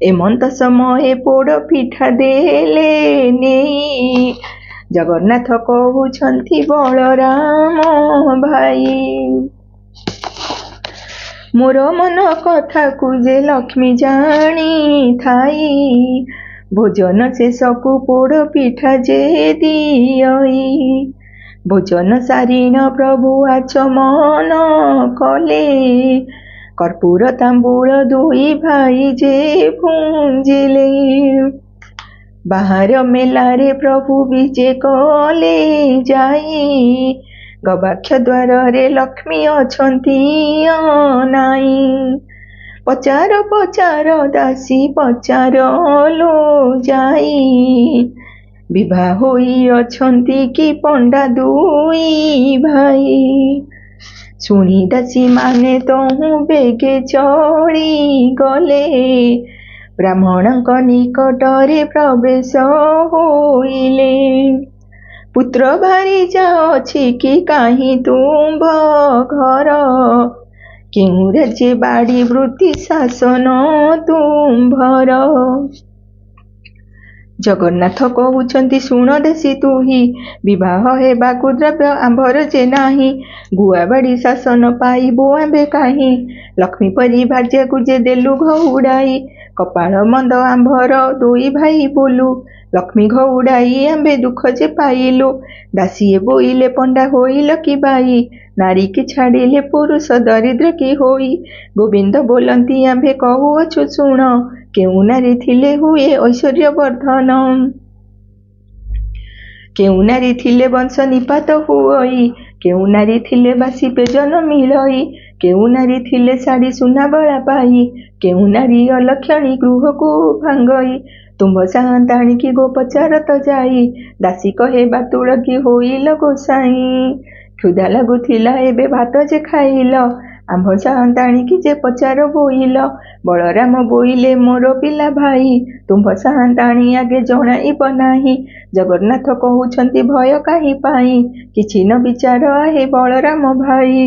S1: ଏମନ୍ତ ସମୟେ ପୋଡ଼ ପିଠା ଦେଲେ ନେଇ, ଜଗନ୍ନାଥ କହୁଛନ୍ତି ବଳରାମ ଭାଇ, ମୋର ମନ କଥାକୁ ଯେ ଲକ୍ଷ୍ମୀ ଜାଣିଥାଇ, ଭୋଜନ ଶେଷକୁ ପୋଡ଼ ପିଠା ଯେ ଦିଅଇ, ଭୋଜନ ସାରିଣ ପ୍ରଭୁ ଆଚମନ କଲେ, କର୍ପୂର ତାମ୍ବୁଳ ଦୁଇ ଭାଇ ଯେ ପୁଞ୍ଜିଲେ, ବାହାର ମେଲାରେ ପ୍ରଭୁ ବିଜେ କଲେ ଯାଇ, ଗବାକ୍ଷ ଦ୍ୱାରରେ ଲକ୍ଷ୍ମୀ ଅଛନ୍ତି ଅନାଇ, ପଚାର ପଚାର ଦାସୀ ପଚାର ଲୋ ଯାଇ, ବିଭା ହୋଇ ଅଛନ୍ତି କି ପଣ୍ଡା ଦୁଇ ଭାଇ, ଶୁଣି ଦାସୀ ମାନେ ତହୁଁ ବେଗେ ଚଳି ଗଲେ, ବ୍ରାହ୍ମଣଙ୍କ ନିକଟରେ ପ୍ରବେଶ ହୋଇଲେ, ପୁତ୍ର ଭାରିଜା ଅଛି କି କାହିଁ ତୁମ୍ଭ ଘର, କେଉଁ ରାଜ୍ୟ ବାଡ଼ି ବୃତ୍ତି ଶାସନ ତୁମ୍ଭର, ଜଗନ୍ନାଥ କହୁଛନ୍ତି ଶୁଣ ଦେଶୀ ତୁହି, ବିବାହ ହେବାକୁ ଦ୍ରବ୍ୟ ଆମ୍ଭର ଯେ ନାହିଁ, ଗୁଆବାଡ଼ି ଶାସନ ପାଇବୁ ଆମ୍ଭେ କାହିଁ, ଲକ୍ଷ୍ମୀ ପରି ଭାର୍ଯ୍ୟାକୁ ଯେ ଦେଲୁ ଘଉଡ଼ାଇ, କପାଳ ମନ୍ଦ ଆମ୍ଭର ଦୁଇ ଭାଇ ବୋଲୁ, ଲକ୍ଷ୍ମୀ ଘଉଡ଼ାଇ ଆମ୍ଭେ ଦୁଃଖ ଯେ ପାଇଲୁ, ଦାସିଏ ବୋଇଲେ ପଣ୍ଡା ହୋଇଲ କି ବାଇ, ନାରୀ କି ଛାଡ଼ିଲେ ପୁରୁଷ ଦରିଦ୍ର କି ହୋଇ, ଗୋବିନ୍ଦ ବୋଲନ୍ତି ଆମ୍ଭେ କହୁଅଛୁ ଶୁଣ, କେଉଁ ନାରୀ ଥିଲେ ହୁଏ ଐଶ୍ୱର୍ଯ୍ୟ ବର୍ଦ୍ଧନ, କେଉଁ ନାରୀ ଥିଲେ ବଂଶ ନିପାତ ହୁଅଇ, କେଉଁ ନାରୀ ଥିଲେ ବାସି ପେଜନ ମିଳଇ, କେଉଁ ନାରୀ ଥିଲେ ଶାଢ଼ୀ ସୁନା ବଳା ପାଇ, କେଉଁ ନାରୀ ଅଲକ୍ଷଣୀ ଗୃହକୁ ଭାଙ୍ଗଇ, ତୁମ୍ଭ ସାନ୍ତାଣିକି ଗୋ ପଚାରତ ଯାଇ, ଦାସୀ କହେ ବାତୁଳ କି ହୋଇଲ ଗୋସାଇଁ, କ୍ଷୁଧା ଲାଗୁଥିଲା ଏବେ ଭାତ ଯେ ଖାଇଲ, ଆମ୍ଭ ସାନ୍ତାଣିକି ଯେ ପଚାର ବୋଇଲ, ବଳରାମ ବୋଇଲେ ମୋର ପିଲା ଭାଇ, ତୁମ୍ଭ ସାନ୍ତାଣୀ ଆଗେ ଜଣାଇବ ନାହିଁ, ଜଗନ୍ନାଥ କହୁଛନ୍ତି ଭୟ କାହିଁ ପାଇଁ, କିଛି ନ ବିଚାର ଆହେ ବଳରାମ ଭାଇ,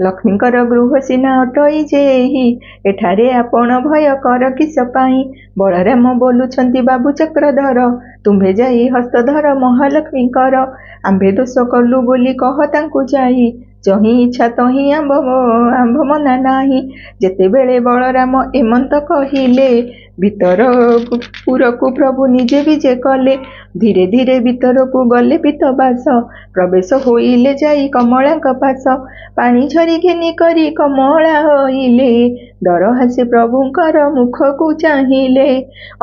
S1: ଲକ୍ଷ୍ମୀଙ୍କର ଗୃହ ସିନା ଅଟଇ ଯେହି, ଏଠାରେ ଆପଣ ଭୟ କର କିସ ପାଇଁ, ବଳରାମ ବୋଲୁଛନ୍ତି ବାବୁ ଚକ୍ରଧର, ତୁମ୍ଭେ ଯାଇ ହସ୍ତଧର ମହାଲକ୍ଷ୍ମୀଙ୍କର, ଆମ୍ଭେ ଦୋଷ କଲୁ ବୋଲି କହ ତାଙ୍କୁ ଯାଇ, ଯହିଁ ଇଚ୍ଛା ତହିଁ ଆମ୍ଭ ମନା ନାହିଁ, ଯେତେବେଳେ ବଳରାମ ଏମନ୍ତ କହିଲେ, ଭିତରପୁରକୁ ପ୍ରଭୁ ନିଜେ ବିଜେ କଲେ, ଧୀରେ ଧୀରେ ଭିତରକୁ ଗଲେ ପିତବାସ, ପ୍ରବେଶ ହୋଇଲେ ଯାଇ କମଳାଙ୍କ ପାଶ, ପାଣି ଝରି ଘେନି କରି କମଳା ହୋଇଲେ, ଡର ହାସେ ପ୍ରଭୁଙ୍କର ମୁଖକୁ ଚାହିଁଲେ,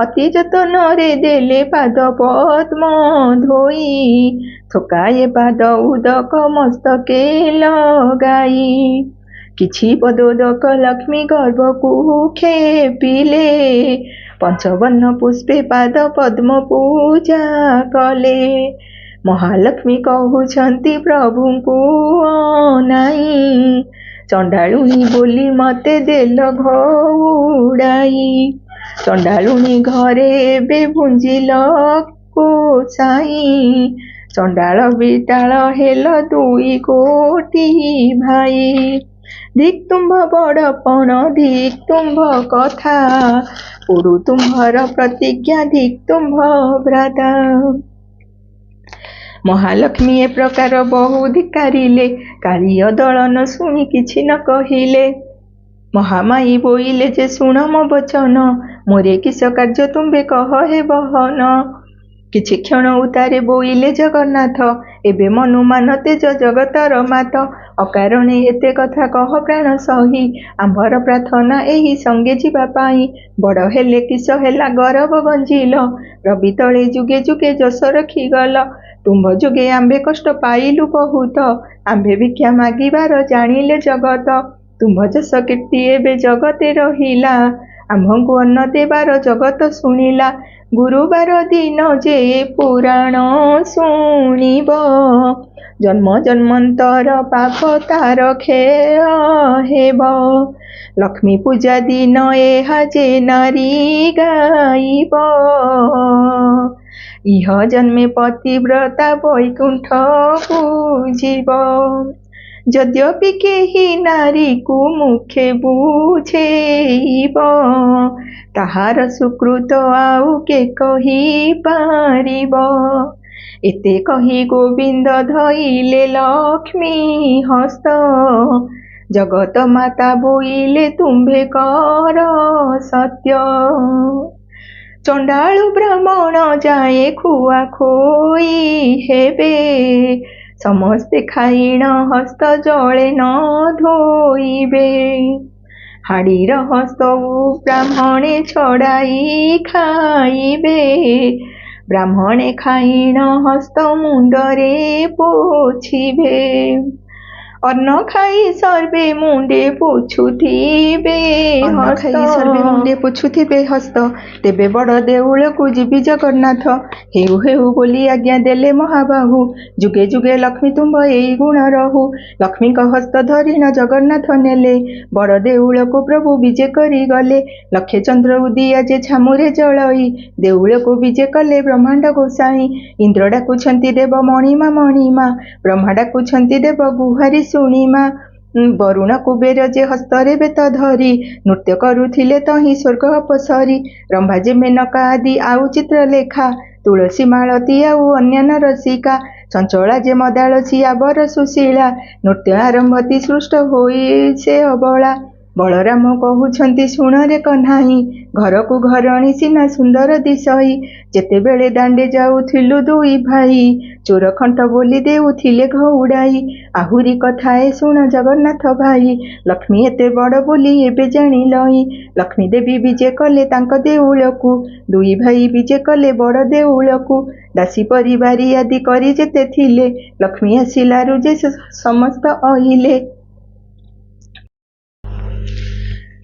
S1: ଅତି ଯତନରେ ଦେଲେ ପାଦ ପଦ୍ମ ଧୋଇ, ଥୋକାଏ ପାଦ ଉଦକ ମସ୍ତକେ ଲଗାଇ, କିଛି ପଦୋଦକ ଲକ୍ଷ୍ମୀ ଗର୍ଭକୁ ଖେପିଲେ, ପଞ୍ଚବର୍ଣ୍ଣ ପୁଷ୍ପେ ପାଦ ପଦ୍ମ ପୂଜା କଲେ, ମହାଲକ୍ଷ୍ମୀ କହୁଛନ୍ତି ପ୍ରଭୁଙ୍କୁ ଅନାଇ, ଚଣ୍ଡାଳୁଣୀ ବୋଲି ମତେ ଦେଲ ଘଉଡ଼ାଇ। ଚଣ୍ଡାଳୁଣୀ ଘରେ ଏବେ ଭୁଞ୍ଜିଲ କୋସାଇ। ଚଣ୍ଡାଳ ବିଟାଳ ହେଲ ଦୁଇ କୋଟି ଭାଇ। ଧିକ୍ ତୁମ୍ଭ ବଡ଼ପଣ ଧିକ୍ ତୁମ୍ଭ କଥା, ପୋଡ଼ୁ ତୁମ୍ଭର ପ୍ରତିଜ୍ଞା ଧିକ୍ ତୁମ୍ଭ ଭ୍ରାତା। ମହାଲକ୍ଷ୍ମୀ ଏ ପ୍ରକାର ବହୁ ଧିକ୍କାରିଲେ, କାଳିଅ ଦଳନ ଶୁଣି କିଛି ନ କହିଲେ। ମହାମାୟୀ ବୋଇଲେ ଯେ ଶୁଣ ମୋ ବଚନ, ମୋରେ କିସ କାର୍ଯ୍ୟ ତୁମ୍ଭେ କହ ହେ ବହନ। କିଛି କ୍ଷଣ ଉତ୍ତାରେ ବୋଇଲେ ଜଗନ୍ନାଥ, ଏବେ ମନୁମାନ ତେଜ ଜଗତର ମାତ। ଅକାରଣେ ଏତେ କଥା କହ ପ୍ରାଣ ସହି, ଆମ୍ଭର ପ୍ରାର୍ଥନା ଏହି ସଙ୍ଗେ ଯିବା ପାଇଁ। ବଡ଼ ହେଲେ କିସ ହେଲା ଗରବ ଗଞ୍ଜିଲ, ରବି ତଳେ ଯୁଗେ ଯୁଗେ ଯଶ ରଖିଗଲ। ତୁମ୍ଭ ଯୋଗେ ଆମ୍ଭେ କଷ୍ଟ ପାଇଲୁ ବହୁତ, ଆମ୍ଭେ ଭିକ୍ଷା ମାଗିବାର ଜାଣିଲେ ଜଗତ। ତୁମ୍ଭ ଯଶ କୀର୍ତ୍ତି ଏବେ ଜଗତେ ରହିଲା, ଆମ୍ଭଙ୍କୁ ଅନ୍ନ ଦେବାର ଜଗତ ଶୁଣିଲା। ଗୁରୁବାର ଦିନ ଯେ ପୁରାଣ ଶୁଣିବ, ଜନ୍ମ ଜନ୍ମାନ୍ତର ପାପ ତାର କ୍ଷୟ ହେବ। ଲକ୍ଷ୍ମୀ ପୂଜା ଦିନ ଏହା ଯେ ନାରୀ ଗାଇବ, ଇହ ଜନ୍ମେ ପତିବ୍ରତା ବୈକୁଣ୍ଠକୁ ଯିବ। ଯଦ୍ୟପି କେହି ନାରୀକୁ ମୁଖେ ବୁଝେଇବ, ତାହାର ସୁକୃତ ଆଉ କେ କହିପାରିବ। ଏତେ କହି ଗୋବିନ୍ଦ ଧଇଲେ ଲକ୍ଷ୍ମୀ ହସ୍ତ, ଜଗତ ମାତା ବୋଇଲେ ତୁମ୍ଭେ କର ସତ୍ୟ। ଚଣ୍ଡାଳୁ ବ୍ରାହ୍ମଣ ଯାଏ ଖୁଆ ଖୋଇ ହେବେ, ସମସ୍ତେ ଖାଇଣ ହସ୍ତ ଜଳେ ନ ଧୋଇବେ। ହାଡ଼ିର ହସ୍ତକୁ ବ୍ରାହ୍ମଣେ ଛଡ଼ାଇ ଖାଇବେ, ବ୍ରାହ୍ମଣେ ଖାଇଣ ହସ୍ତ ମୁଣ୍ଡରେ ପୋଛିବେ। ଅନ୍ନ ଖାଇ ସର୍ବେ ମୁଣ୍ଡେ ପୋଛୁଥିବେ ହସ୍ତ, ତେବେ ବଡ଼ ଦେଉଳକୁ ଯିବି ଜଗନ୍ନାଥ। ହେଉ ହେଉ ବୋଲି ଆଜ୍ଞା ଦେଲେ ମହାବାହୁ, ଯୁଗେ ଯୁଗେ ଲକ୍ଷ୍ମୀ ତୁମ୍ଭ ଏଇ ଗୁଣ ରହୁ। ଲକ୍ଷ୍ମୀଙ୍କ ହସ୍ତ ଧରିଣ ଜଗନ୍ନାଥ ନେଲେ, ବଡ଼ ଦେଉଳକୁ ପ୍ରଭୁ ବିଜେ କରି ଗଲେ। ଲକ୍ଷେ ଚନ୍ଦ୍ର ଉଦିଆ ଯେ ଛାମୁରେ ଜଳଇ, ଦେଉଳକୁ ବିଜେ କଲେ ବ୍ରହ୍ମାଣ୍ଡ ଗୋସାଇଁ। ଇନ୍ଦ୍ର ଡାକୁଛନ୍ତି ଦେବ ମଣିମା ମଣିମା, ବ୍ରହ୍ମା ଡାକୁଛନ୍ତି ଦେବ ଗୁହାରି ଶୁଣିମା। ବରୁଣ କୁବେର ଯେ ହସ୍ତରେ ବେତ ଧରି, ନୃତ୍ୟ କରୁଥିଲେ ତହିଁ ସ୍ୱର୍ଗ ଅପସରି। ରମ୍ଭା ଯେ ମେନକା ଆଦି ଆଉ ଚିତ୍ରଲେଖା, ତୁଳସୀ ମାଳତୀ ଆଉ ଅନ୍ୟାନ୍ୟ ରସିକା। ଚଞ୍ଚଳା ଯେ ମଦାଳସୀ ଆବର ସୁଶୀଳା, ନୃତ୍ୟ ଆରମ୍ଭତି ସୃଷ୍ଟ ହୋଇ ସେ ଅବଳା। ବଳରାମ କହୁଛନ୍ତି ଶୁଣରେ କହ୍ନାଇ, ଘରକୁ ଘରଣୀ ସିନା ସୁନ୍ଦର ଦିଶଇ। ଯେତେବେଳେ ଦାଣ୍ଡେ ଯାଉଥିଲୁ ଦୁଇ ଭାଇ, ଚୋର ଖଣ୍ଟ ବୋଲି ଦେଉଥିଲେ ଘଉଡ଼ାଇ। ଆହୁରି କଥାଏ ଶୁଣ ଜଗନ୍ନାଥ ଭାଇ, ଲକ୍ଷ୍ମୀ ଏତେ ବଡ଼ ବୋଲି ଏବେ ଜାଣିଲଇ। ଲକ୍ଷ୍ମୀ ଦେବୀ ବିଜେ କଲେ ତାଙ୍କ ଦେଉଳକୁ, ଦୁଇ ଭାଇ ବିଜେ କଲେ ବଡ଼ ଦେଉଳକୁ। ଦାସୀ ପରିବାରୀ ଆଦି କରି ଯେତେ ଥିଲେ, ଲକ୍ଷ୍ମୀ ଆସିଲାରୁ ଯେ ସମସ୍ତ ଅଇଲେ।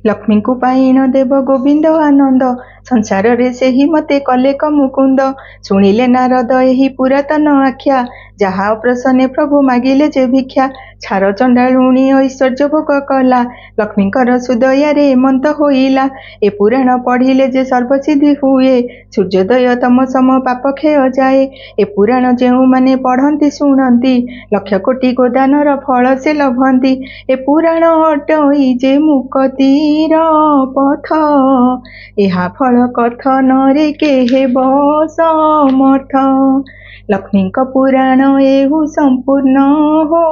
S1: ଲକ୍ଷ୍ମୀଙ୍କୁ ପାଇଣ ଦେବ ଗୋବିନ୍ଦ ଆନନ୍ଦ, ସଂସାରରେ ସେହି ମତେ କଲେ କମୁକୁନ୍ଦ। ଶୁଣିଲେ ନାରଦ ଏହି ପୁରାତନ ଆଖ୍ୟା, ଯାହା ଅପ୍ରସନ୍ନେ ପ୍ରଭୁ ମାଗିଲେ ଯେ ଭିକ୍ଷା। ଛାର ଚଣ୍ଡାଳୁଣୀ ଐଶ୍ୱର୍ଯ୍ୟ ଭୋଗ କଲା, ଲକ୍ଷ୍ମୀଙ୍କର ସୁଦୟାରେ ଏମନ୍ତ ହୋଇଲା। ଏ ପୁରାଣ ପଢ଼ିଲେ ଯେ ସର୍ବସିଦ୍ଧି ହୁଏ, ସୂର୍ଯ୍ୟୋଦୟ ତମ ସମ ପାପ କ୍ଷୟ ଯାଏ। ଏ ପୁରାଣ ଯେଉଁମାନେ ପଢ଼ନ୍ତି ଶୁଣନ୍ତି, ଲକ୍ଷ କୋଟି ଗୋଦାନର ଫଳ ସେ ଲଭନ୍ତି। ଏ ପୁରାଣ ଅଟଇ ଯେ ମୁକତିର ପଥ, ଏହା ଫଳ କଥନରେ କେହେବ ସମର୍ଥ। ଲକ୍ଷ୍ମୀଙ୍କ ପୁରାଣ ଏହୁ ସମ୍ପୂର୍ଣ୍ଣ ହୋ।